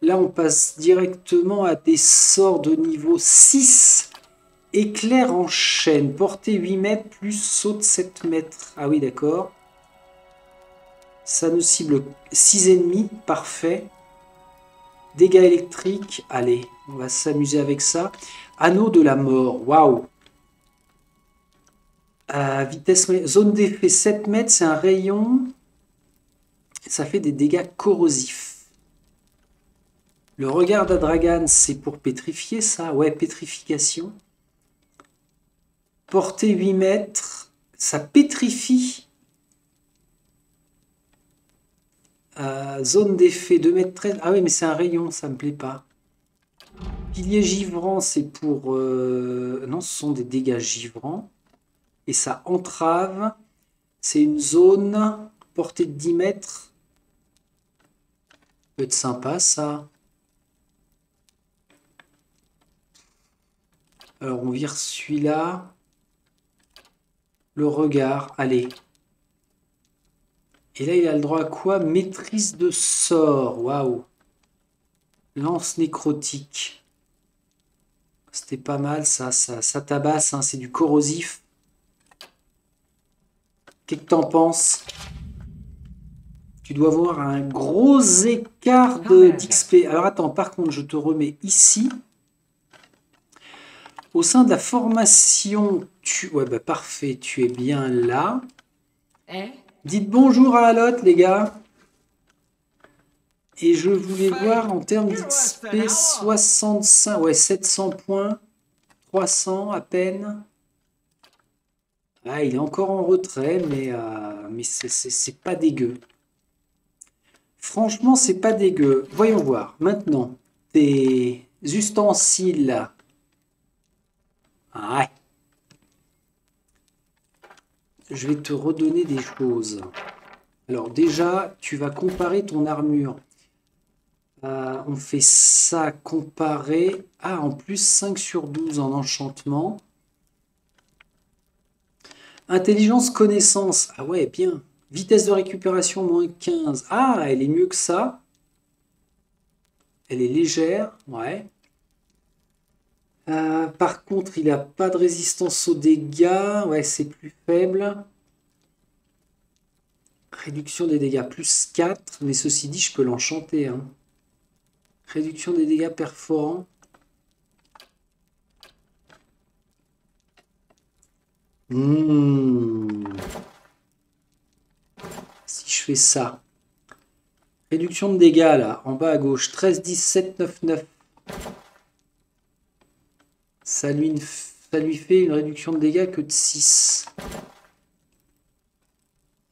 Là, on passe directement à des sorts de niveau 6. Éclair en chaîne. Portée 8 mètres plus saut de 7 mètres. Ah oui, d'accord. Ça nous cible 6 ennemis. Parfait. Dégâts électriques. Allez, on va s'amuser avec ça. Anneau de la mort. Waouh. Vitesse, zone d'effet 7 mètres. C'est un rayon. Ça fait des dégâts corrosifs. Le regard d'Adragan, c'est pour pétrifier ça. Ouais, pétrification. Portée 8 mètres. Ça pétrifie. Zone d'effet 2 mètres 13. Ah oui, mais c'est un rayon, ça me plaît pas. Pilier givrant, c'est pour... Non, ce sont des dégâts givrants. Et ça entrave. C'est une zone portée de 10 mètres. Ça peut être sympa, ça. Alors, on vire celui-là. Le regard, allez. Et là, il a le droit à quoi? Maîtrise de sort. Waouh. Lance nécrotique. C'était pas mal, ça tabasse, hein, c'est du corrosif. Qu'est-ce que t'en penses? Tu dois avoir un gros écart d'XP. Alors attends, par contre, je te remets ici. Au sein de la formation, ouais, bah parfait, tu es bien là. Dites bonjour à Alot, les gars. Et je voulais voir en termes d'XP 65, ouais, 700 points, 300 à peine. Ah, il est encore en retrait, mais c'est pas dégueu. Franchement, c'est pas dégueu. Voyons voir. Maintenant, tes ustensiles. Ah, ouais. Je vais te redonner des choses. Alors déjà, tu vas comparer ton armure. On fait ça comparer. Ah, en plus 5 sur 12 en enchantement. Intelligence, connaissance. Ah ouais, bien. Vitesse de récupération, moins 15. Ah, elle est mieux que ça. Elle est légère, ouais. Par contre, il n'a pas de résistance aux dégâts. Ouais, c'est plus faible. Réduction des dégâts, plus 4. Mais ceci dit, je peux l'enchanter. Hein. Réduction des dégâts perforants. Si je fais ça. Réduction de dégâts, là, en bas à gauche. 13, 17, 9, 9. Ça lui fait une réduction de dégâts que de 6.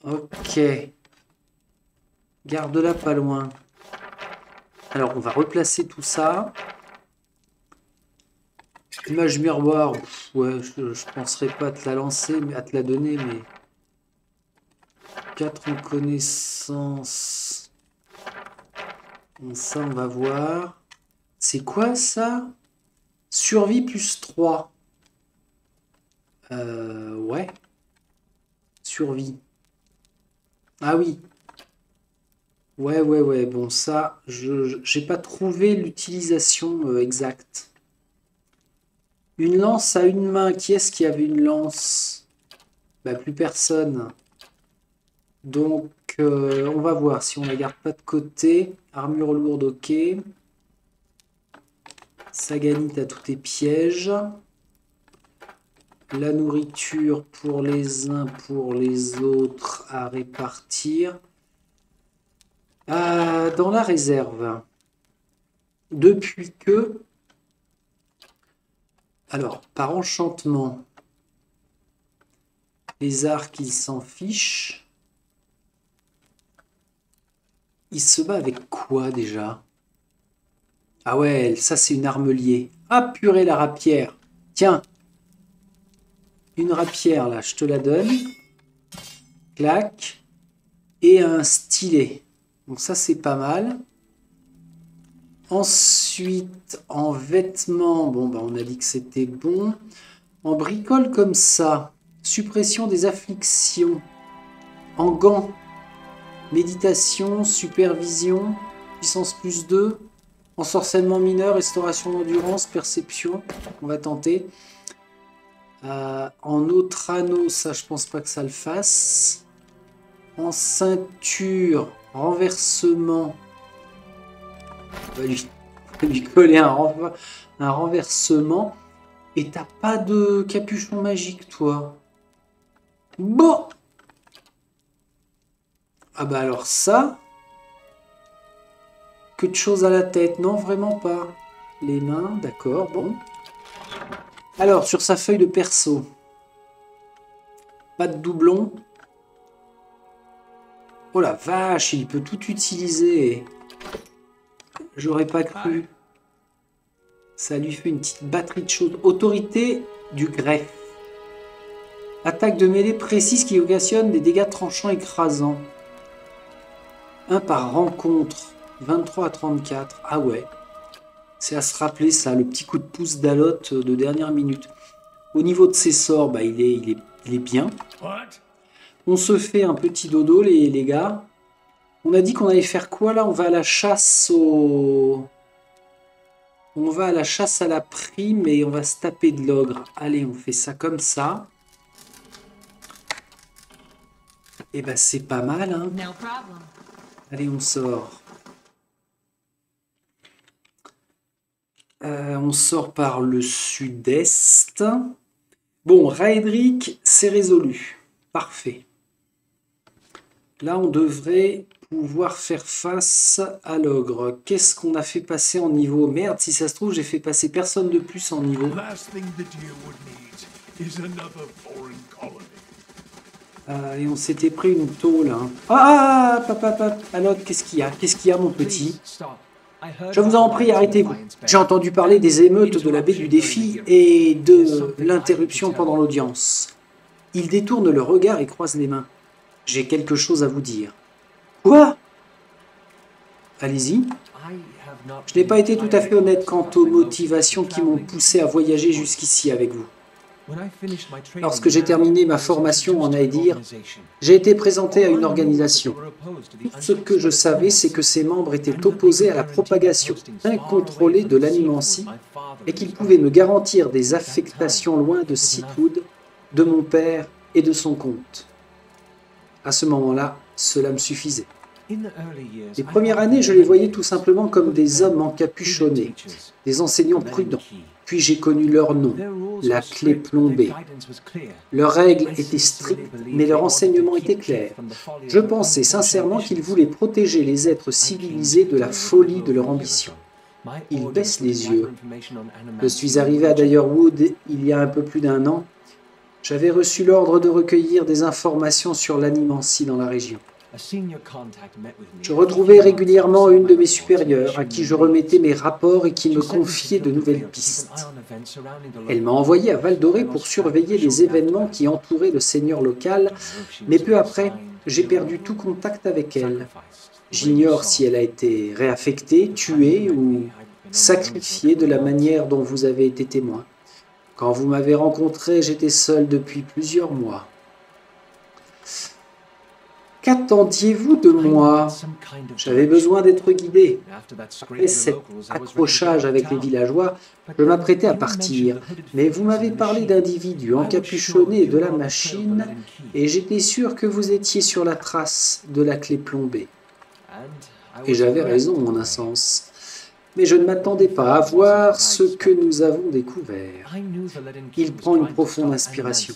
Ok. Garde-la pas loin. Alors, on va replacer tout ça. Image miroir. Ouais, je penserais pas à te la lancer, mais à te la donner, mais... 4 en connaissance. Bon, ça, on va voir. C'est quoi, ça? Survie plus 3. Ouais. Survie. Ah oui. Ouais. Bon, ça, j'ai pas trouvé l'utilisation exacte. Une lance à une main. Qui est-ce qui avait une lance? Bah, plus personne. Donc, on va voir si on la garde pas de côté. Armure lourde, ok. Saganite à tous tes pièges. La nourriture pour les uns, pour les autres à répartir. Dans la réserve. Depuis que... Alors, par enchantement, les arcs, ils s'en fichent. Il se bat avec quoi déjà? Ah ouais, ça c'est une arme liée. Ah purée, la rapière. Tiens, une rapière là, je te la donne. Clac. Et un stylet. Donc ça c'est pas mal. Ensuite, en vêtements, bon bah on a dit que c'était bon. En bricole comme ça, suppression des afflictions. En gants, méditation, supervision, puissance plus 2. Ensorcellement mineur, restauration d'endurance, perception. On va tenter. En autre anneau, ça je pense pas que ça le fasse. En ceinture, renversement. On va lui coller un renversement. Et t'as pas de capuchon magique, toi. Bon. Ah bah alors ça. Que de choses à la tête. Non, vraiment pas. Les mains, d'accord, bon. Alors, sur sa feuille de perso. Pas de doublon. Oh la vache, il peut tout utiliser. J'aurais pas cru. Ça lui fait une petite batterie de choses. Autorité du greffe. Attaque de mêlée précise qui occasionne des dégâts tranchants écrasants. 1 par rencontre. 23 à 34. Ah ouais. C'est à se rappeler ça, le petit coup de pouce d'Alotte de dernière minute. Au niveau de ses sorts, bah, il est bien. On se fait un petit dodo, les gars. On a dit qu'on allait faire quoi là? On va à la chasse au... On va à la chasse à la prime et on va se taper de l'ogre. Allez, on fait ça comme ça. Et bah c'est pas mal, hein. Allez, on sort. On sort par le sud-est. Bon, Raedric, c'est résolu. Parfait. Là, on devrait pouvoir faire face à l'ogre. Qu'est-ce qu'on a fait passer en niveau? Merde, si ça se trouve, j'ai fait passer personne de plus en niveau. Et on s'était pris une tôle. Hein. Ah, papa, alors, qu'est-ce qu'il y a? Qu'est-ce qu'il y a, mon petit? Je vous en prie, arrêtez-vous. J'ai entendu parler des émeutes de la baie du Défi et de l'interruption pendant l'audience. Il détourne le regard et croise les mains. J'ai quelque chose à vous dire. Quoi? Allez-y. Je n'ai pas été tout à fait honnête quant aux motivations qui m'ont poussé à voyager jusqu'ici avec vous. Lorsque j'ai terminé ma formation en Aedir, j'ai été présenté à une organisation. Tout ce que je savais, c'est que ses membres étaient opposés à la propagation incontrôlée de l'animancie et qu'ils pouvaient me garantir des affectations loin de Seatwood, de mon père et de son comte. À ce moment-là, cela me suffisait. Les premières années, je les voyais tout simplement comme des hommes encapuchonnés, des enseignants prudents. Puis j'ai connu leur nom, la clé plombée. Leurs règles étaient strictes, mais leur enseignement était clair. Je pensais sincèrement qu'ils voulaient protéger les êtres civilisés de la folie de leur ambition. Ils baissent les yeux. Je suis arrivé à Direwood il y a un peu plus d'1 an. J'avais reçu l'ordre de recueillir des informations sur l'animancie dans la région. Je retrouvais régulièrement une de mes supérieures à qui je remettais mes rapports et qui me confiait de nouvelles pistes. Elle m'a envoyé à Val-Doré pour surveiller les événements qui entouraient le seigneur local, mais peu après, j'ai perdu tout contact avec elle. J'ignore si elle a été réaffectée, tuée ou sacrifiée de la manière dont vous avez été témoin. Quand vous m'avez rencontré, j'étais seul depuis plusieurs mois. Qu'attendiez-vous de moi? J'avais besoin d'être guidé. Après cet accrochage avec les villageois, je m'apprêtais à partir, mais vous m'avez parlé d'individus encapuchonnés de la machine, et j'étais sûr que vous étiez sur la trace de la clé plombée. Et j'avais raison, en un sens. Mais je ne m'attendais pas à voir ce que nous avons découvert. Il prend une profonde inspiration.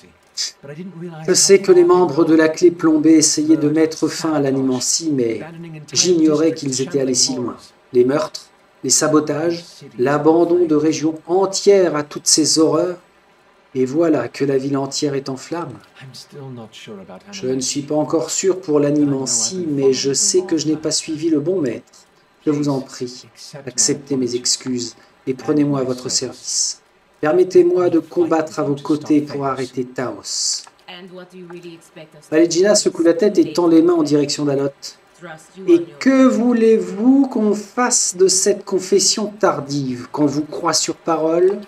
Je sais que les membres de la clé plombée essayaient de mettre fin à l'animancie, mais j'ignorais qu'ils étaient allés si loin. Les meurtres, les sabotages, l'abandon de régions entières à toutes ces horreurs, et voilà que la ville entière est en flammes. Je ne suis pas encore sûr pour l'animancie, mais je sais que je n'ai pas suivi le bon maître. Je vous en prie, acceptez mes excuses et prenez-moi à votre service. Permettez-moi de combattre à vos côtés pour arrêter Taos. Valegina secoue la tête et tend les mains en direction d'Alot. Et que voulez-vous qu'on fasse de cette confession tardive, qu'on vous croit sur parole?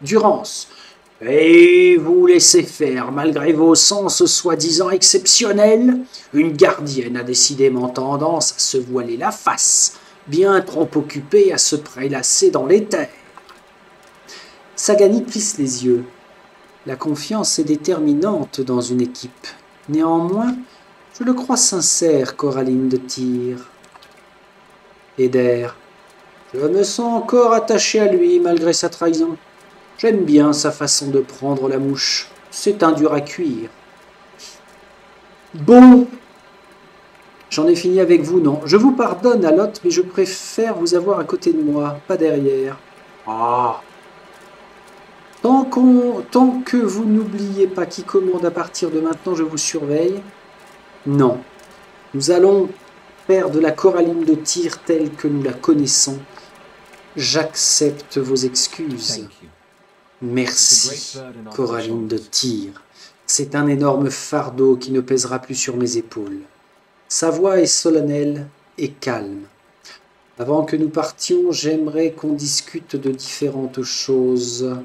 Durance. Et vous laissez faire, malgré vos sens soi-disant exceptionnels. Une gardienne a décidément tendance à se voiler la face, bien trop occupée à se prélasser dans les terres. Sagani plisse les yeux. La confiance est déterminante dans une équipe. Néanmoins, je le crois sincère, Coraline de Tyr. Eder. Je me sens encore attaché à lui malgré sa trahison. J'aime bien sa façon de prendre la mouche. C'est un dur à cuire. Bon. J'en ai fini avec vous, non. Je vous pardonne, Alot, mais je préfère vous avoir à côté de moi, pas derrière. Ah. Tant que vous n'oubliez pas qui commande à partir de maintenant, je vous surveille. Non. Nous allons faire de la Coraline de Tyr telle que nous la connaissons. J'accepte vos excuses. Merci, Coraline de Tyr. C'est un énorme fardeau qui ne pèsera plus sur mes épaules. Sa voix est solennelle et calme. Avant que nous partions, j'aimerais qu'on discute de différentes choses.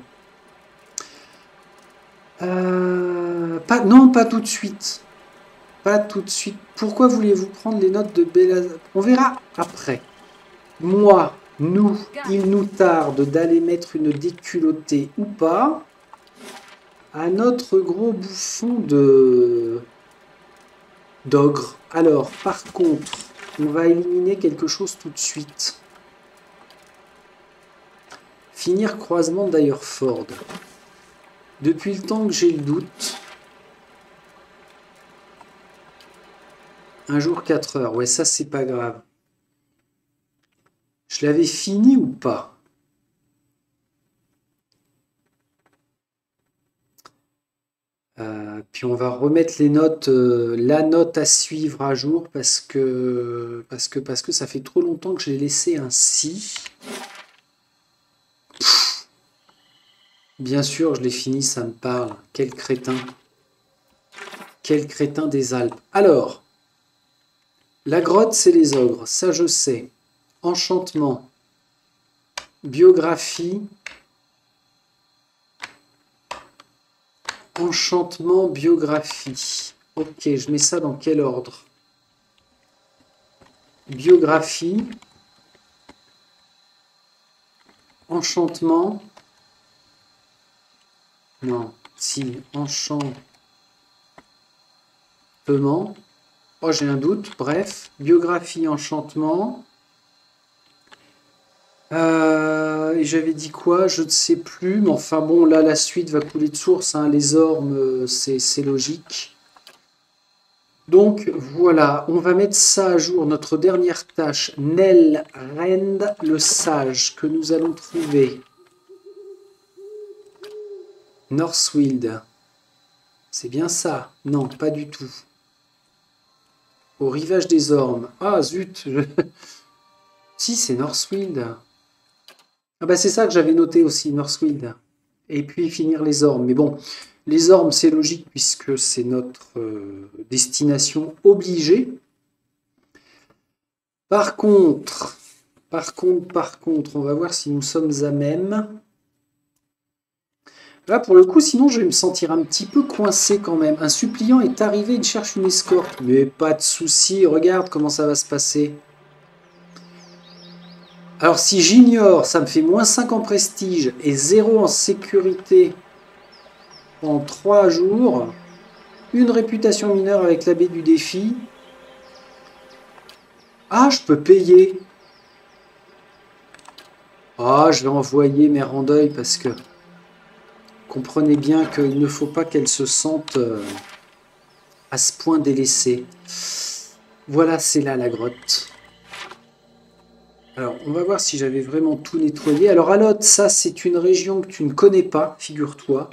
Non, pas tout de suite. Pas tout de suite. Pourquoi voulez-vous prendre les notes de Bella? On verra après. Moi, il nous tarde d'aller mettre une déculottée ou pas à notre gros bouffon d'ogre. Alors, par contre, On va éliminer quelque chose tout de suite. Finir croisement d'ailleurs Ford. Depuis le temps que j'ai le doute. Un jour 4 heures. Ouais, ça c'est pas grave. Je l'avais fini ou pas? Puis on va remettre les notes, la note à suivre à jour parce que ça fait trop longtemps que je l'ai laissé ainsi. Bien sûr, je l'ai fini, ça me parle. Quel crétin. Quel crétin des Alpes. Alors, la grotte, c'est les ogres, ça je sais. Enchantement. Biographie. Enchantement, biographie. Ok, je mets ça dans quel ordre? Biographie. Enchantement. Non, si, enchantement. Oh, j'ai un doute. Bref, biographie, enchantement. Et j'avais dit quoi? Je ne sais plus. Mais enfin bon, là, la suite va couler de source. Hein. Les ormes, c'est logique. Donc voilà, on va mettre ça à jour. Notre dernière tâche, Nelrend le sage, que nous allons trouver. Northwild. C'est bien ça? Non, pas du tout. Au rivage des ormes. Ah zut. Si, c'est Northwild. Ah bah c'est ça que j'avais noté aussi, Northwild. Et puis finir les ormes. Mais bon, les ormes, c'est logique puisque c'est notre destination obligée. Par contre, on va voir si nous sommes à même. Là, pour le coup, sinon, je vais me sentir un petit peu coincé quand même. Un suppliant est arrivé, il cherche une escorte. Mais pas de souci, regarde comment ça va se passer. Alors, si j'ignore, ça me fait moins 5 en prestige et 0 en sécurité en 3 jours. Une réputation mineure avec l'abbé du défi. Ah, je peux payer. Ah, je vais envoyer Mérandeuil parce que comprenez bien qu'il ne faut pas qu'elle se sente à ce point délaissée. Voilà, c'est là la grotte. Alors, on va voir si j'avais vraiment tout nettoyé. Alors, Alot, ça, c'est une région que tu ne connais pas, figure-toi.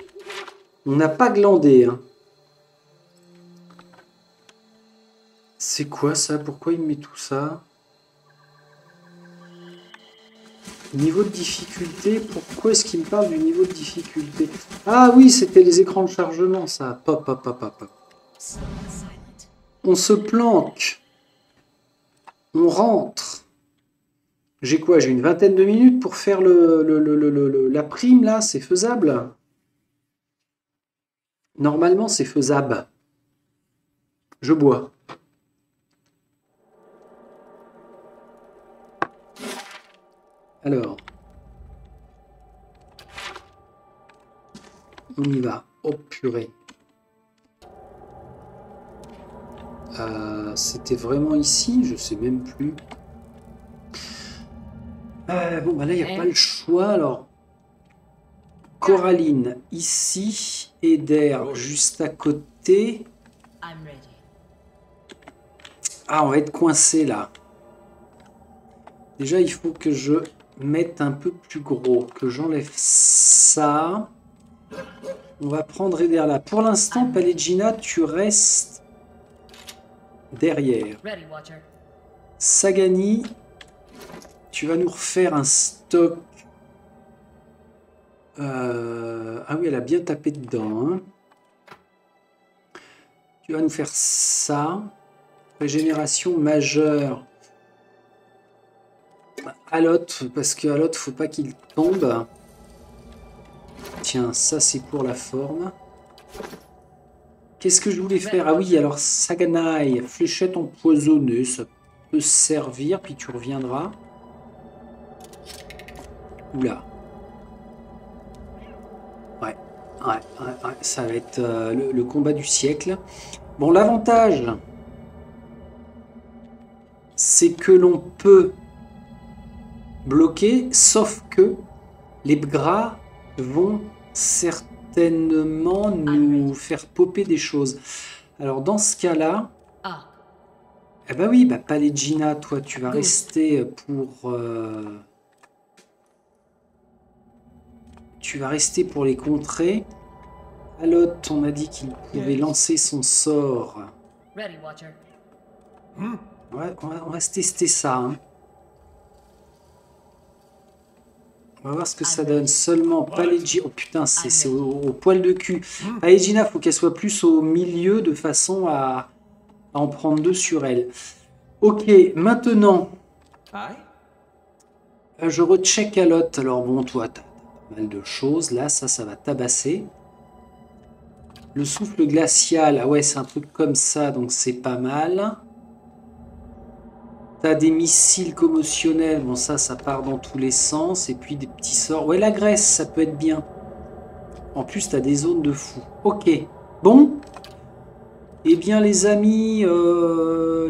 On n'a pas glandé. Hein. C'est quoi ça? Pourquoi il me met tout ça? Niveau de difficulté, pourquoi est-ce qu'il me parle du niveau de difficulté? Ah oui, c'était les écrans de chargement, ça. Pop, pop, pop, pop, pop. On se planque. On rentre. J'ai quoi? J'ai une vingtaine de minutes pour faire la prime, là. C'est faisable? Normalement, c'est faisable. Je bois. Alors. On y va. Oh purée. C'était vraiment ici? Je sais même plus. Bon, bah là, il n'y a pas le choix. Alors, Coraline, ici. Eder, juste à côté. Ah, on va être coincé là. Déjà, il faut que je mette un peu plus gros. Que j'enlève ça. On va prendre Eder là. Pour l'instant, Palegina, tu restes derrière. Sagani, tu vas nous refaire un stock. Ah oui, elle a bien tapé dedans. Hein. Tu vas nous faire ça. Régénération majeure. Alot, parce que Alot, faut pas qu'il tombe. Tiens, ça c'est pour la forme. Qu'est-ce que je voulais faire? Ah oui, alors Saganai, fléchette empoisonnée, ça peut servir, puis tu reviendras. Oula. Ouais, ça va être le combat du siècle. Bon, l'avantage, c'est que l'on peut bloquer, sauf que les gras vont certainement nous faire popper des choses. Alors dans ce cas-là, eh ben oui, bah Palegina, toi tu vas rester pour les contrer. Alot, on a dit qu'il pouvait lancer son sort. Ouais, on va se tester ça. Hein. On va voir ce que ça donne. Seulement Palegina. Oh putain, c'est au poil de cul. Palegina, faut qu'elle soit plus au milieu de façon à en prendre deux sur elle. Ok, maintenant, je recheck Alot. Alors bon, toi, t'as pas mal de choses. Là, ça va tabasser. Le souffle glacial, ah ouais, c'est un truc comme ça, donc c'est pas mal. T'as des missiles commotionnels, bon ça part dans tous les sens. Et puis des petits sorts. Ouais, la graisse, ça peut être bien. En plus, t'as des zones de fou. Ok, bon. Eh bien, les amis,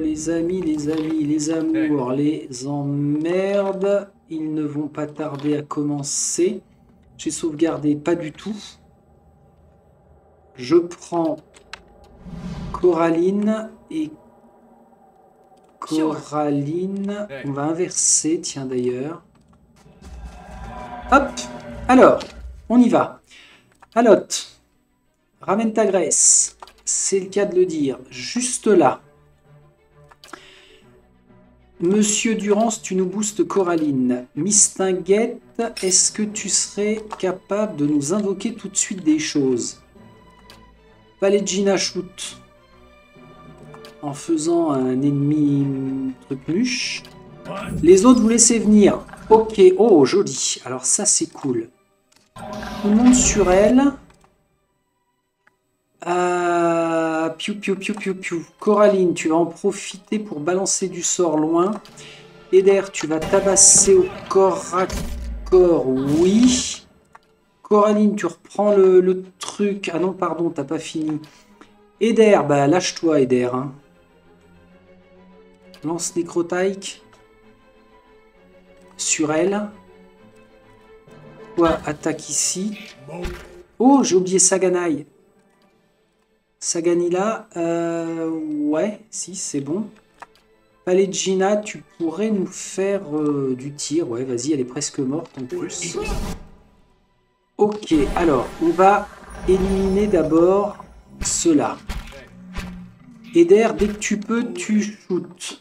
les amours, les emmerdes, ils ne vont pas tarder à commencer. J'ai sauvegardé, pas du tout. Je prends Coraline et Coraline. On va inverser, tiens d'ailleurs. Hop, alors, on y va. Alot, ramène ta graisse. C'est le cas de le dire. Juste là. Monsieur Durance, tu nous boostes Coraline. Mistinguette, est-ce que tu serais capable de nous invoquer tout de suite des choses? Palegina shoot. En faisant un ennemi truc muche. Les autres, vous laissez venir. Ok, oh, joli. Alors ça, c'est cool. Tout le monde sur elle. Piou, piou, piou, piou, piou. Coraline, tu vas en profiter pour balancer du sort loin. Eder, tu vas tabasser au corps à corps. Oui. Coraline, tu reprends le truc. Ah non, pardon, t'as pas fini. Eder, bah lâche-toi, Eder. Hein. Lance nécrotaïque sur elle. Toi, attaque ici. Oh, j'ai oublié Saganai. Saganila, ouais, si, c'est bon. Palegina, tu pourrais nous faire du tir. Ouais, vas-y, elle est presque morte en plus. Ok, alors, on va éliminer d'abord ceux-là. Eder, dès que tu peux, tu shootes.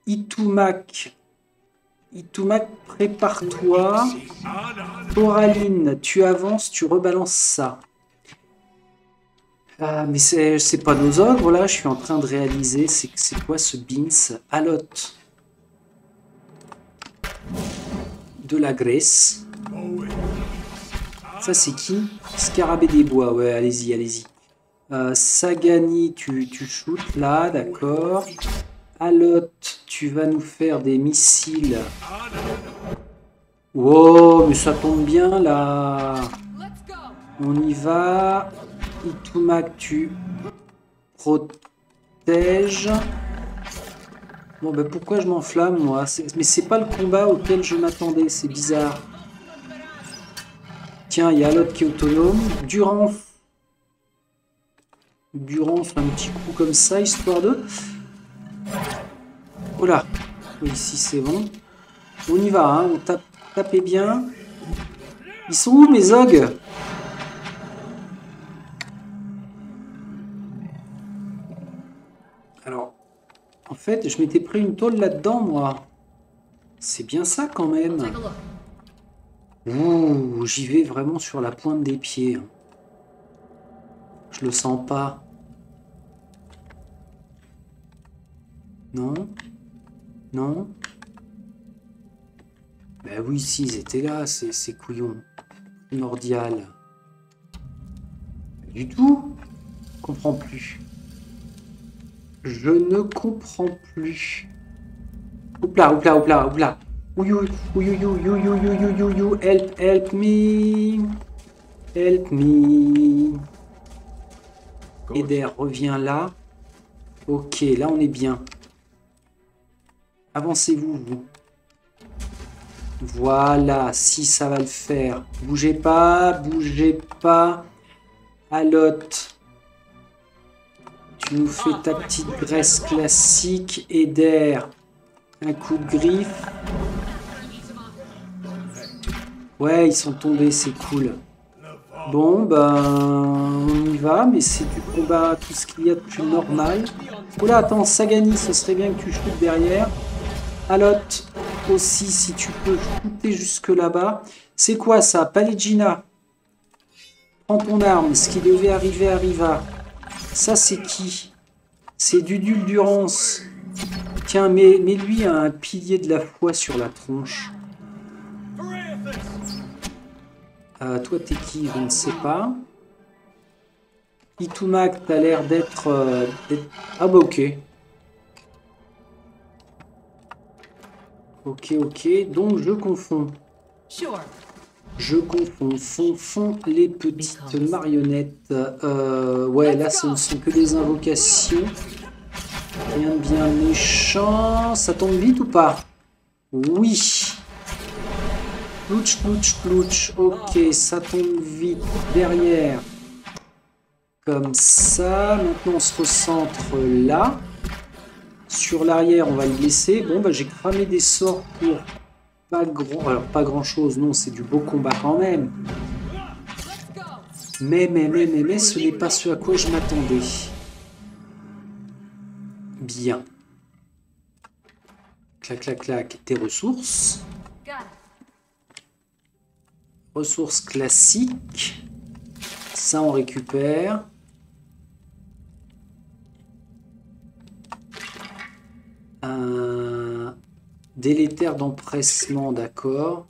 Itumak, prépare-toi. Coraline, tu avances, tu rebalances ça. Ah, mais c'est pas nos ogres, là, je suis en train de réaliser. C'est quoi ce Beans? Alot. De la graisse. Ça, c'est qui? Scarabée des bois, ouais, allez-y, allez-y. Sagani, tu shootes là, d'accord. Alot, tu vas nous faire des missiles. Wow, mais ça tombe bien là. On y va. Itumak, tu protèges. Bon, bah pourquoi je m'enflamme moi? Mais c'est pas le combat auquel je m'attendais, c'est bizarre. Tiens, il y a l'autre qui est autonome. Durance, un petit coup comme ça, histoire de... Oh là, ici c'est bon. On y va, hein, on tapez bien. Ils sont où mes ogres? Alors, en fait, je m'étais pris une tôle là-dedans, moi. C'est bien ça quand même. Ouh, j'y vais vraiment sur la pointe des pieds. Je le sens pas. Non? Non? Ben oui, si, ils étaient là, ces couillons. Primordial. Du tout? Je comprends plus. Je ne comprends plus. Oupla, oupla, oupla, oupla. Ouyou, ouyou, ouyou, ouyou, ouyou, ouyou, help me. Help me. Eder revient là. Ok, là on est bien. Avancez-vous, vous. Voilà, si ça va le faire. Bougez pas, bougez pas. Alotte. Tu nous fais ta petite graisse classique. Eder. Un coup de griffe. Ouais, ils sont tombés, c'est cool. Bon, ben, on y va, mais c'est du combat, tout ce qu'il y a de plus normal. Oula, attends, Sagani, ce serait bien que tu shootes derrière. Alotte, aussi, si tu peux shooter jusque là-bas. C'est quoi ça? Paligina. Prends ton arme, ce qui devait arriver arriva. Ça, c'est qui? C'est Dudul Durance. Tiens, mais lui a un pilier de la foi sur la tronche. Toi, t'es qui? Je ne sais pas. Itumak, t'as l'air d'être... Ah bah ok. Ok. Donc, je confonds. Je confonds. Font les petites marionnettes. Ouais, là, ce ne sont que des invocations. Rien de bien méchant. Ça tombe vite ou pas? Oui. Plouch. Ok, ça tombe vite derrière. Comme ça. Maintenant, on se recentre là. Sur l'arrière, on va le laisser. Bon, bah, j'ai cramé des sorts pour pas grand... Alors, pas grand-chose. Non, c'est du beau combat quand même. Mais, ce n'est pas ce à quoi je m'attendais. Bien. Clac. Tes ressources. Ressources classiques. Ça, on récupère. Un délétère d'empressement, d'accord.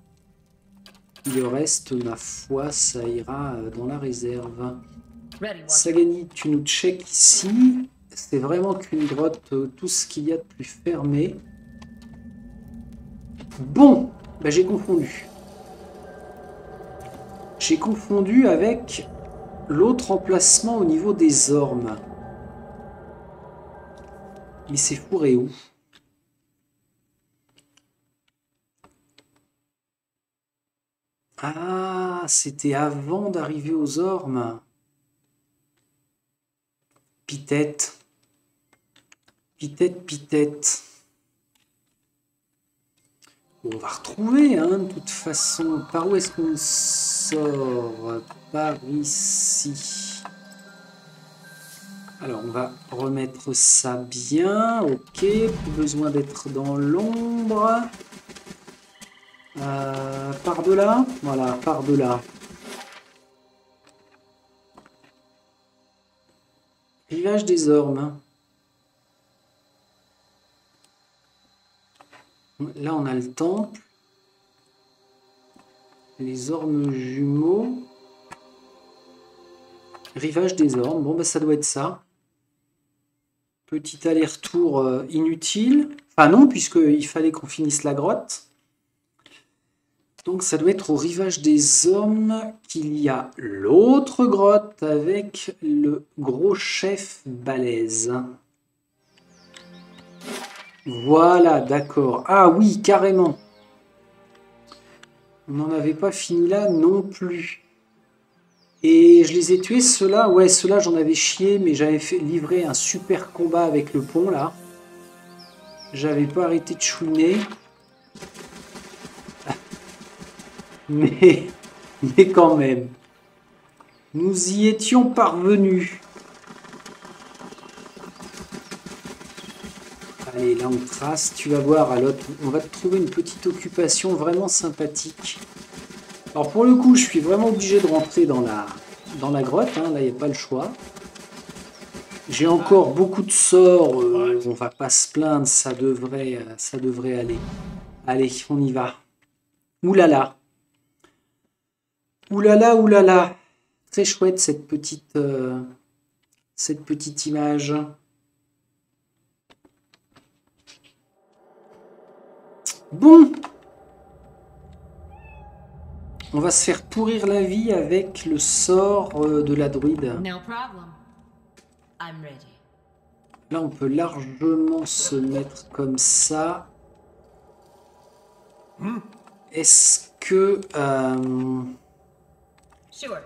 Le reste, ma foi, ça ira dans la réserve. Sagani, tu nous check ici. C'est vraiment qu'une grotte, tout ce qu'il y a de plus fermé. Bon, bah, j'ai confondu. J'ai confondu avec l'autre emplacement au niveau des ormes. Mais c'est fourré où? Ah, c'était avant d'arriver aux ormes. Pitette. Bon, on va retrouver, hein, de toute façon. Par où est-ce qu'on sort? Par ici. Alors, on va remettre ça bien. Ok, plus besoin d'être dans l'ombre. Par-delà? Voilà, par-delà. Rivage des ormes. Là, on a le temple. Les ormes jumeaux. Rivage des ormes. Bon, bah, ça doit être ça. Petit aller-retour inutile. Enfin non, puisqu'il fallait qu'on finisse la grotte. Donc ça doit être au rivage des ormes qu'il y a l'autre grotte avec le gros chef balèze. Voilà, d'accord. Ah oui, carrément. On n'en avait pas fini là non plus. Et je les ai tués, ceux-là. Ouais, ceux-là, j'en avais chié, mais j'avais livré un super combat avec le pont, là. J'avais pas arrêté de chouiner. Mais quand même. Nous y étions parvenus. Allez, là, on trace. Tu vas voir, à l'autre, on va te trouver une petite occupation vraiment sympathique. Alors, pour le coup, je suis vraiment obligé de rentrer dans la grotte. Hein. Là, il n'y a pas le choix. J'ai encore beaucoup de sorts. On va pas se plaindre. Ça devrait aller. Allez, on y va. Oulala. Oulala. Très chouette cette petite image. Bon. On va se faire pourrir la vie avec le sort de la druide. Là, on peut largement se mettre comme ça. Est-ce que... Sure.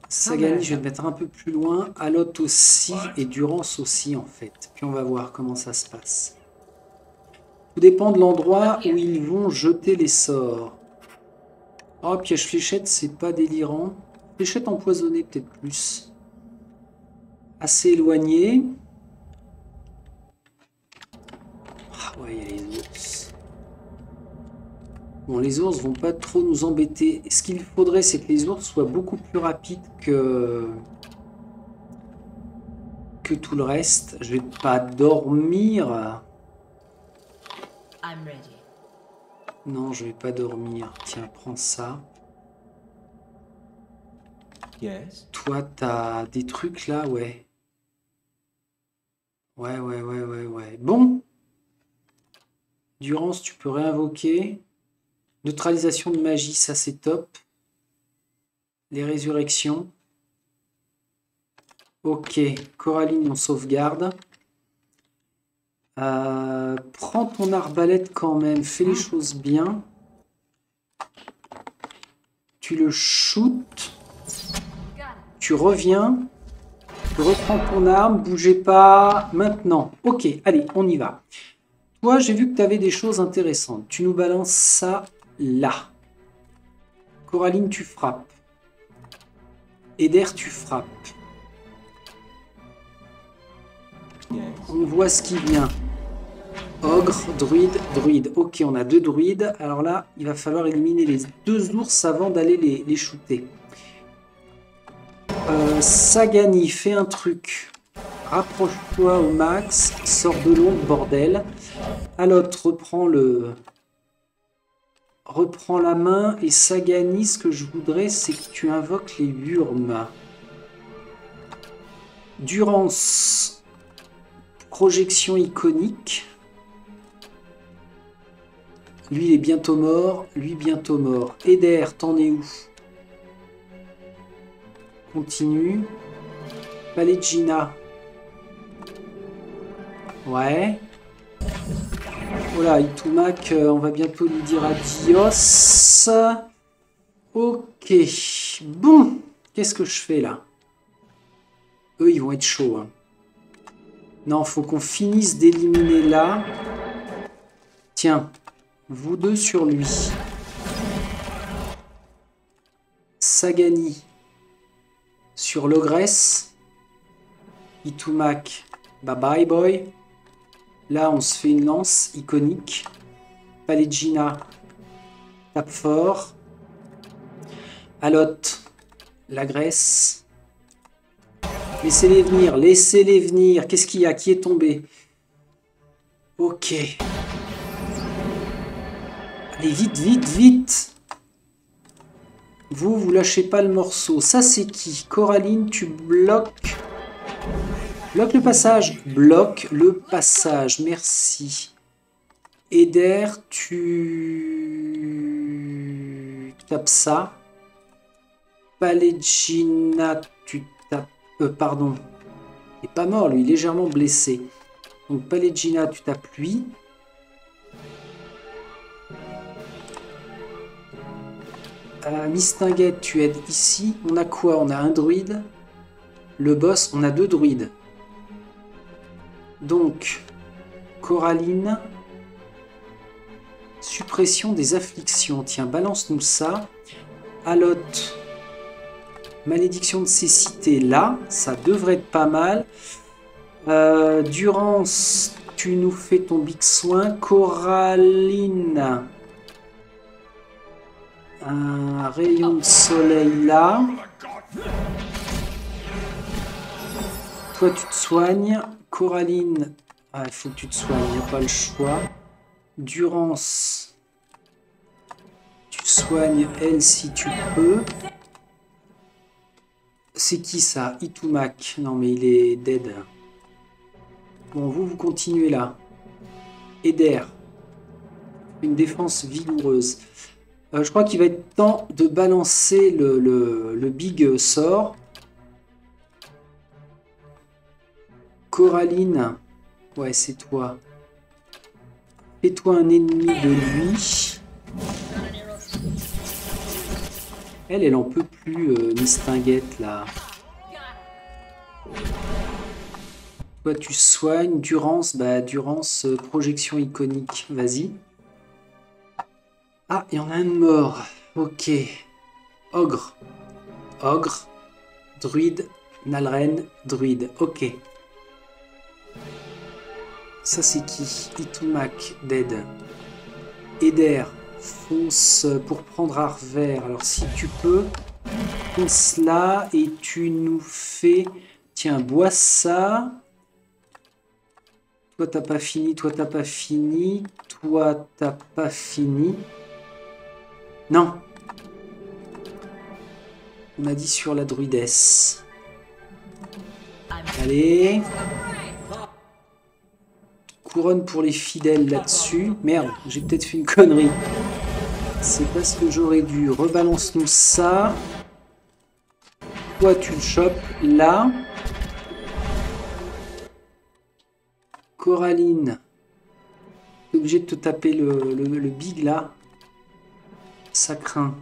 Sagani, je vais le mettre un peu plus loin. Alot aussi et Durance aussi en fait. Puis on va voir comment ça se passe. Tout dépend de l'endroit où ils vont jeter les sorts. Oh, piège fléchette, c'est pas délirant. Fléchette empoisonnée peut-être plus. Assez éloigné. Ah ouais, il y a les ours. Bon, les ours vont pas trop nous embêter. Ce qu'il faudrait, c'est que les ours soient beaucoup plus rapides que tout le reste. Je vais pas dormir. I'm ready. Non, je vais pas dormir. Tiens, prends ça. Yes. Toi, t'as des trucs là, ouais. Ouais. Bon. Durance, tu peux réinvoquer. Neutralisation de magie, ça c'est top. Les résurrections. Ok, Coraline, on sauvegarde. Prends ton arbalète quand même, fais les choses bien. Tu le shootes. Tu reviens. Tu reprends ton arme, bougez pas. Maintenant. Ok, allez, on y va. Toi, j'ai vu que tu avais des choses intéressantes. Tu nous balances ça là. Coraline, tu frappes. Eder, tu frappes. On voit ce qui vient. Ogre, druide, druide. Ok, on a 2 druides. Alors là, il va falloir éliminer les 2 ours avant d'aller les shooter. Sagani, fais un truc. Rapproche-toi au max. Sors de l'ombre, bordel. Alot, reprends la main. Et Sagani, ce que je voudrais, c'est que tu invoques les Wurms. Durance. Projection iconique. Lui, il est bientôt mort. Lui, bientôt mort. Eder, t'en es où? Continue. Palegina. Ouais. Voilà, Itumak, on va bientôt lui dire adios. Ok. Bon. Qu'est-ce que je fais là? Eux, ils vont être chauds. Hein. Non, faut qu'on finisse d'éliminer là. Tiens. Vous 2 sur lui. Sagani sur l'ogresse. Itumak, bye bye boy. Là, on se fait une lance iconique. Palegina tape fort. Alot, la Grèce. Laissez-les venir, laissez-les venir. Qu'est-ce qu'il y a? Qui est tombé? Ok. Allez, vite, vite, vite. Vous lâchez pas le morceau. Ça, c'est qui? Coraline, tu bloques. Bloque le passage. Bloque le passage. Merci. Eder, tu tapes ça. Palegina, tu tapes... pardon. Il n'est pas mort, lui. Légèrement blessé. Donc, Palegina, tu tapes lui. Mistinguette, tu aides ici. On a quoi? On a un druide. Le boss, on a 2 druides. Donc, Coraline. Suppression des afflictions. Tiens, balance-nous ça. Alot. Malédiction de cécité, là. Ça devrait être pas mal. Durance, tu nous fais ton big soin. Coraline. Un rayon de soleil là. Toi, tu te soignes. Coraline, il faut que tu te soignes, il n'y a pas le choix. Durance, tu soignes elle si tu peux. C'est qui ça? Itumak. Non, mais il est dead. Bon, vous continuez là. Eder. Une défense vigoureuse. Je crois qu'il va être temps de balancer le big sort. Coraline. Ouais, c'est toi. Fais-toi un ennemi de lui. Elle en peut plus, Mistinguette, là. Toi, tu soignes. Durance, bah, Durance, projection iconique. Vas-y. Ah, il y en a un de mort. Ok. Ogre. Ogre. Druide. Nalren. Druide. Ok. Ça, c'est qui? Itumak, dead. Eder. Fonce pour prendre Arvers. Alors, si tu peux, fonce là et tu nous fais... Tiens, bois ça. Toi, t'as pas fini. Toi, t'as pas fini. Toi, t'as pas fini. Non. On a dit sur la druidesse. Allez. Couronne pour les fidèles là-dessus. Merde, j'ai peut-être fait une connerie. C'est pas ce que j'aurais dû. Rebalance-nous ça. Toi, tu le chopes là. Coraline. T'es obligé de te taper le big là. Ça craint.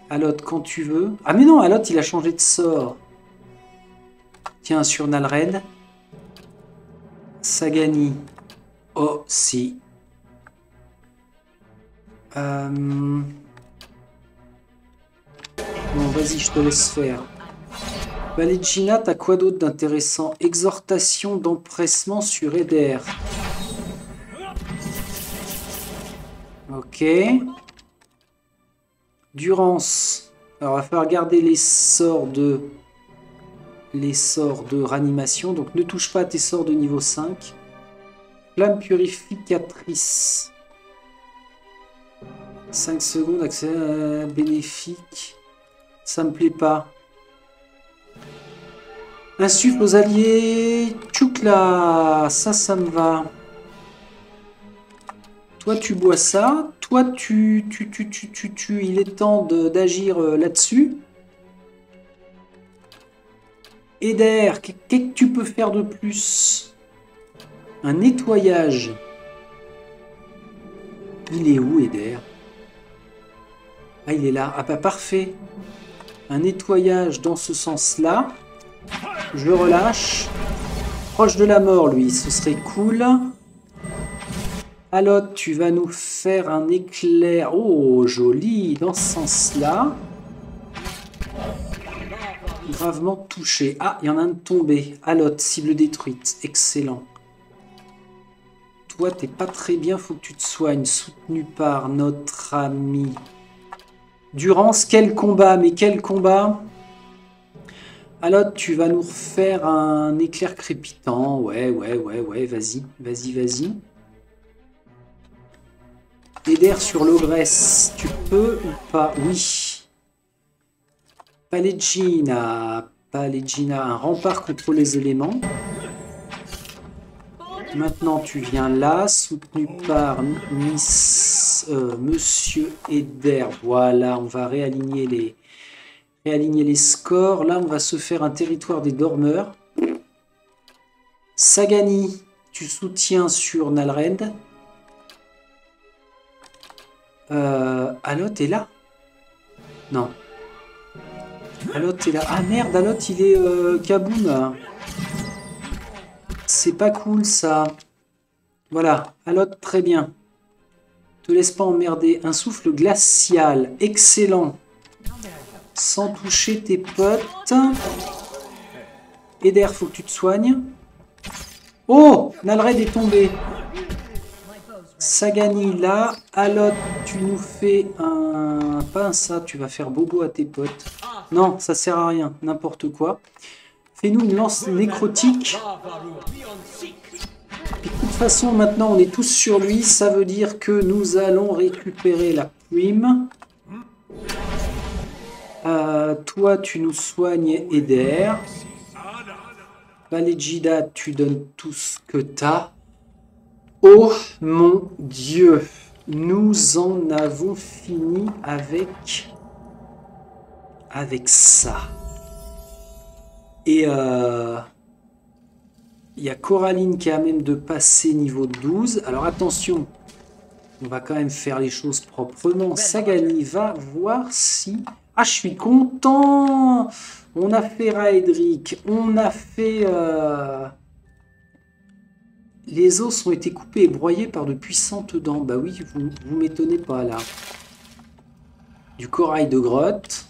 Alot, quand tu veux. Ah mais non, Alot, il a changé de sort. Tiens, sur Nalred. Sagani. Oh, si. Bon, vas-y, je te laisse faire. Valegina, t'as quoi d'autre d'intéressant? Exhortation d'empressement sur Eder. Ok. Durance. Alors, il va falloir garder les sorts de ranimation. Donc, ne touche pas à tes sorts de niveau 5. Flamme purificatrice. 5 secondes, accès bénéfique. Ça me plaît pas. Insuffle aux alliés. Tchoukla. Ça me va. Toi, tu bois ça. Toi, il est temps d'agir là-dessus. Eder, qu'est-ce que tu peux faire de plus? Un nettoyage. Il est où, Eder? Ah, il est là. Ah, bah, parfait. Un nettoyage dans ce sens-là. Je le relâche. Proche de la mort, lui. Ce serait cool. Alot, tu vas nous faire un éclair. Oh, joli. Dans ce sens-là. Gravement touché. Ah, il y en a un de tombé. Alot, cible détruite. Excellent. Toi, t'es pas très bien. Faut que tu te soignes. Soutenu par notre ami... Durance, quel combat, mais quel combat! Alors, tu vas nous refaire un éclair crépitant. Ouais, vas-y. Eder sur l'ogresse, tu peux ou pas? Oui. Palegina, un rempart contre les éléments. Maintenant, tu viens là, soutenu par Monsieur Eder. Voilà, on va réaligner les scores. Là, on va se faire un territoire des dormeurs. Sagani, tu soutiens sur Nalred. Alot est là? Non. Alot est là. Ah merde, Alot, il est Kaboom. C'est pas cool ça. Voilà, Alot, très bien. Te laisse pas emmerder. Un souffle glacial. Excellent. Sans toucher tes potes. Eder, faut que tu te soignes. Oh, Nalred est tombé. Sagani là. Alot, tu nous fais un... Pas un ça, tu vas faire bobo à tes potes. Non, ça sert à rien. N'importe quoi. Fais-nous une lance nécrotique. Et de toute façon, maintenant, on est tous sur lui. Ça veut dire que nous allons récupérer la prime. Toi, tu nous soignes Eder. Valegida, tu donnes tout ce que t'as. Oh mon Dieu, nous en avons fini avec ça. Et il y a Coraline qui a même de passer niveau 12. Alors attention, on va quand même faire les choses proprement. Sagani va voir si Ah, je suis content. On a fait Raedric. On a fait... Les os ont été coupés et broyés par de puissantes dents. Bah oui, vous m'étonnez pas là. Du corail de grotte.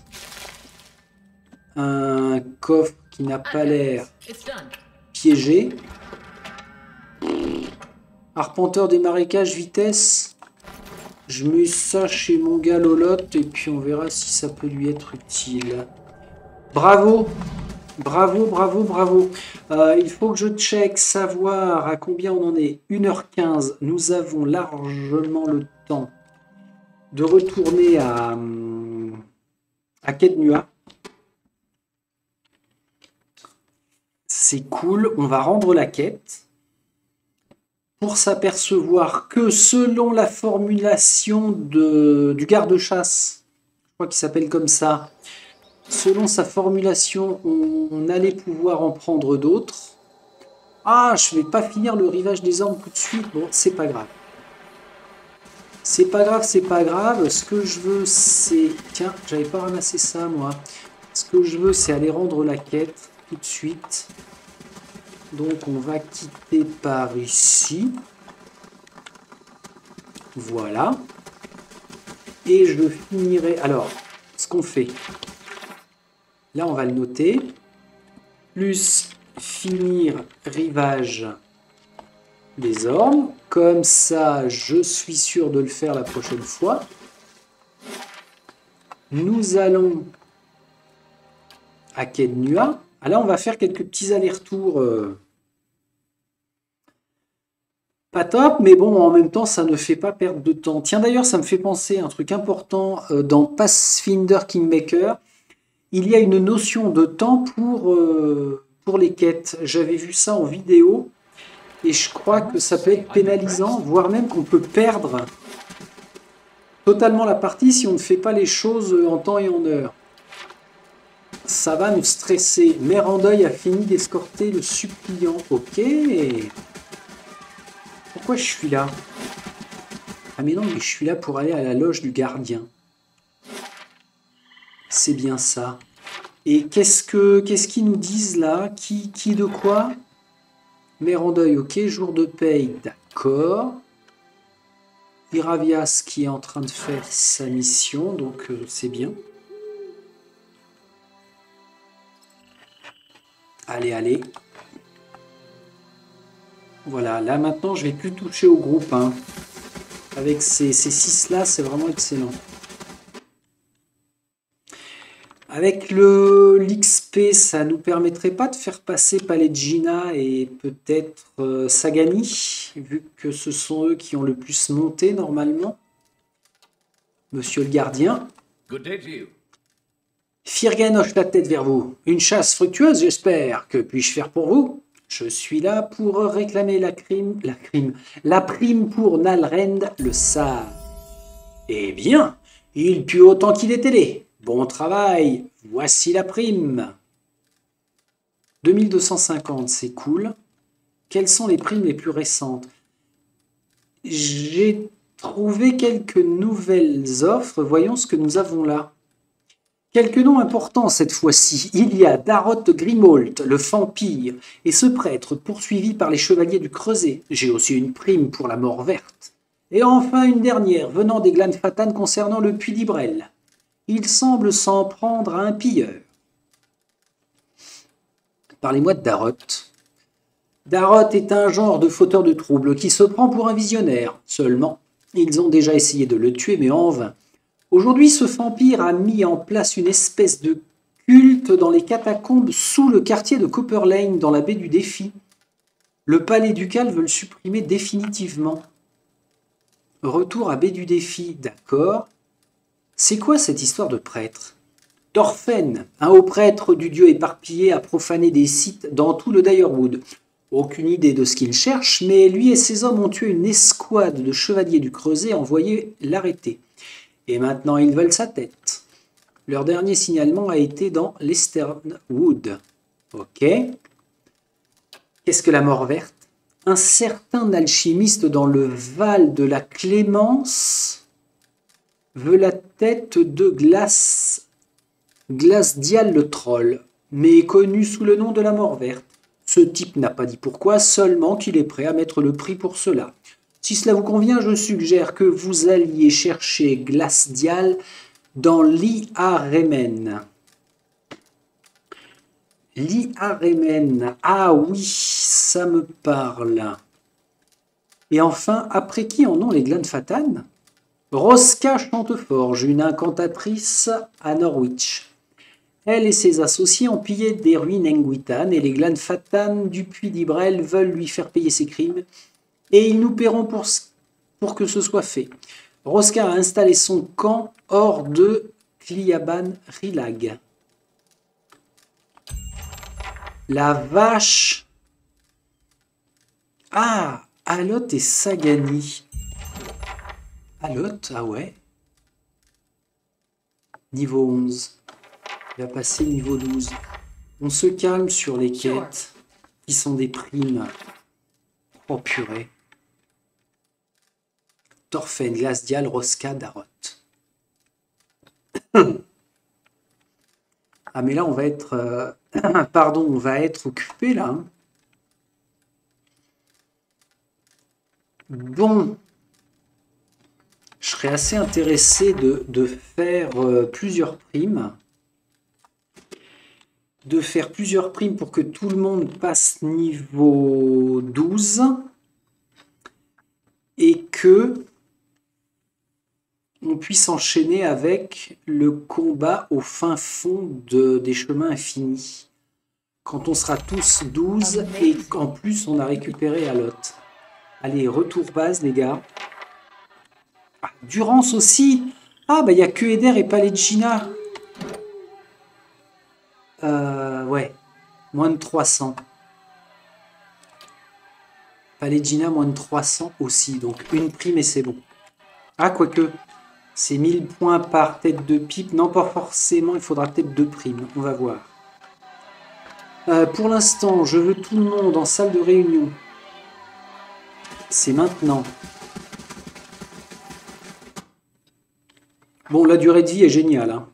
Un coffre qui n'a pas l'air It's done. piégé. Arpenteur des marécages, vitesse. Je mets ça chez mon gars Lolotte et puis on verra si ça peut lui être utile. Bravo! Bravo, bravo, bravo. Il faut que je check, savoir à combien on en est. 1h15. Nous avons largement le temps de retourner à Kednua. C'est cool. On va rendre la quête pour s'apercevoir que selon la formulation du garde-chasse, je crois qu'il s'appelle comme ça, selon sa formulation, on allait pouvoir en prendre d'autres. Ah, je vais pas finir le rivage des ormes tout de suite. Bon, c'est pas grave. C'est pas grave, c'est pas grave. Ce que je veux, c'est... Tiens, j'avais pas ramassé ça, moi. Ce que je veux, c'est aller rendre la quête tout de suite. Donc, on va quitter par ici. Voilà. Et je finirai... Alors, ce qu'on fait... Là, on va le noter. Plus finir rivage des ormes. Comme ça, je suis sûr de le faire la prochaine fois. Nous allons à Kednua. Ah, là, on va faire quelques petits allers-retours. Pas top, mais bon, en même temps, ça ne fait pas perdre de temps. Tiens, d'ailleurs, ça me fait penser à un truc important dans Pathfinder Kingmaker. Il y a une notion de temps pour les quêtes. J'avais vu ça en vidéo et je crois que ça peut être pénalisant, voire même qu'on peut perdre totalement la partie si on ne fait pas les choses en temps et en heure. Ça va nous stresser. Mérandeuil a fini d'escorter le suppliant. Ok. Pourquoi je suis là? Ah mais non, mais je suis là pour aller à la loge du gardien. C'est bien ça. Et qu'est-ce qu'ils nous disent là? Qui de quoi? Mérandeuil, ok. Jour de paye, d'accord. Iravias qui est en train de faire sa mission, donc c'est bien. Allez, allez. Voilà, là maintenant je vais plus toucher au groupe. Hein. Avec ces 6 là, c'est vraiment excellent. Avec l'XP, ça nous permettrait pas de faire passer Pallegina et peut-être Sagani, vu que ce sont eux qui ont le plus monté normalement. Monsieur le gardien. Good day to you. Firgen hoche la tête vers vous. Une chasse fructueuse, j'espère. Que puis-je faire pour vous? Je suis là pour réclamer la prime pour Nalrend le Sage. Eh bien, il pue autant qu'il est ailé. Bon travail, voici la prime. 2250, c'est cool. Quelles sont les primes les plus récentes? J'ai trouvé quelques nouvelles offres. Voyons ce que nous avons là. Quelques noms importants cette fois-ci. Il y a Darot Grimolt, le vampire, et ce prêtre poursuivi par les chevaliers du Creuset. J'ai aussi une prime pour la mort verte. Et enfin une dernière, venant des Glanfatan concernant le puits d'Ibrel. Il semble s'en prendre à un pilleur. Parlez-moi de Darot. Darot est un genre de fauteur de troubles qui se prend pour un visionnaire. Seulement, ils ont déjà essayé de le tuer, mais en vain. Aujourd'hui, ce vampire a mis en place une espèce de culte dans les catacombes sous le quartier de Copper Lane, dans la baie du Défi. Le palais ducal veut le supprimer définitivement. Retour à baie du Défi, d'accord. C'est quoi cette histoire de prêtre? Thorfen, un haut prêtre du dieu éparpillé, a profané des sites dans tout le Direwood. Aucune idée de ce qu'il cherche, mais lui et ses hommes ont tué une escouade de chevaliers du Creuset et envoyé l'arrêter. Et maintenant, ils veulent sa tête. Leur dernier signalement a été dans l'Easternwood. Ok. Qu'est-ce que la mort verte? Un certain alchimiste dans le Val de la Clémence veut la tête de Glace Glasdial le troll, mais connu sous le nom de la mort verte. Ce type n'a pas dit pourquoi, seulement qu'il est prêt à mettre le prix pour cela. Si cela vous convient, je suggère que vous alliez chercher Glasdial dans l'Iharemen. L'Iharemen, ah oui, ça me parle. Et enfin, après qui en ont les Glanfatan? Roska Chanteforge, une incantatrice à Norwich. Elle et ses associés ont pillé des ruines Engwitan et les Glanfatan du puits d'Ibrel veulent lui faire payer ses crimes et ils nous paieront pour que ce soit fait. Roska a installé son camp hors de Cliaban Rilag. La vache. Ah, Alot et Sagani. Alot, ah ouais. Niveau 11. Il va passer niveau 12. On se calme sur les quêtes qui sont des primes. Oh purée. Thorfen, Glasdial, Roska, Darot. Ah mais là on va être... pardon, on va être occupé là. Hein. Bon. Je serais assez intéressé de faire plusieurs primes. De faire plusieurs primes pour que tout le monde passe niveau 12 et que on puisse enchaîner avec le combat au fin fond des chemins infinis. Quand on sera tous 12 et qu'en plus on a récupéré Alot. Allez, retour base les gars. Ah, Durance aussi. Ah bah il n'y a que Eder et Palegina. Ouais, moins de 300. Palegina, moins de 300 aussi. Donc une prime et c'est bon. Ah, quoique, c'est 1000 points par tête de pipe. Non, pas forcément, il faudra peut-être 2 primes. On va voir. Pour l'instant, je veux tout le monde en salle de réunion. C'est maintenant. Bon, la durée de vie est géniale. Hein.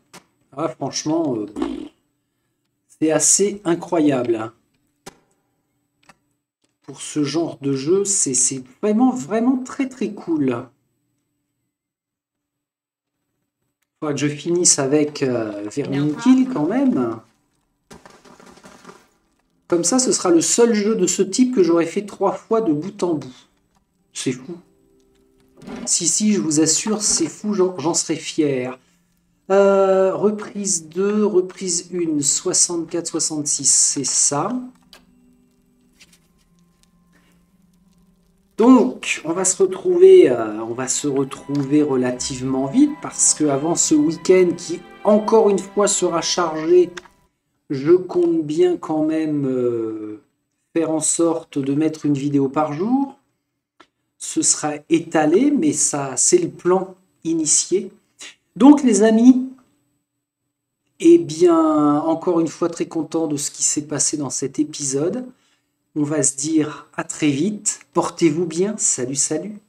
Ah, franchement... c'est assez incroyable. Pour ce genre de jeu, c'est vraiment très très cool. Faudra que je finisse avec Vermin Kill quand même. Comme ça, ce sera le seul jeu de ce type que j'aurais fait 3 fois de bout en bout. C'est fou. Si, je vous assure, c'est fou, j'en serais fier. Reprise 2, reprise 1, 64-66, c'est ça. Donc, on va se retrouver relativement vite parce qu'avant ce week-end qui, encore une fois, sera chargé, je compte bien quand même faire en sorte de mettre une vidéo par jour. Ce sera étalé, mais ça, c'est le plan initié. Donc les amis, eh bien, encore une fois très content de ce qui s'est passé dans cet épisode. On va se dire à très vite. Portez-vous bien. Salut, salut.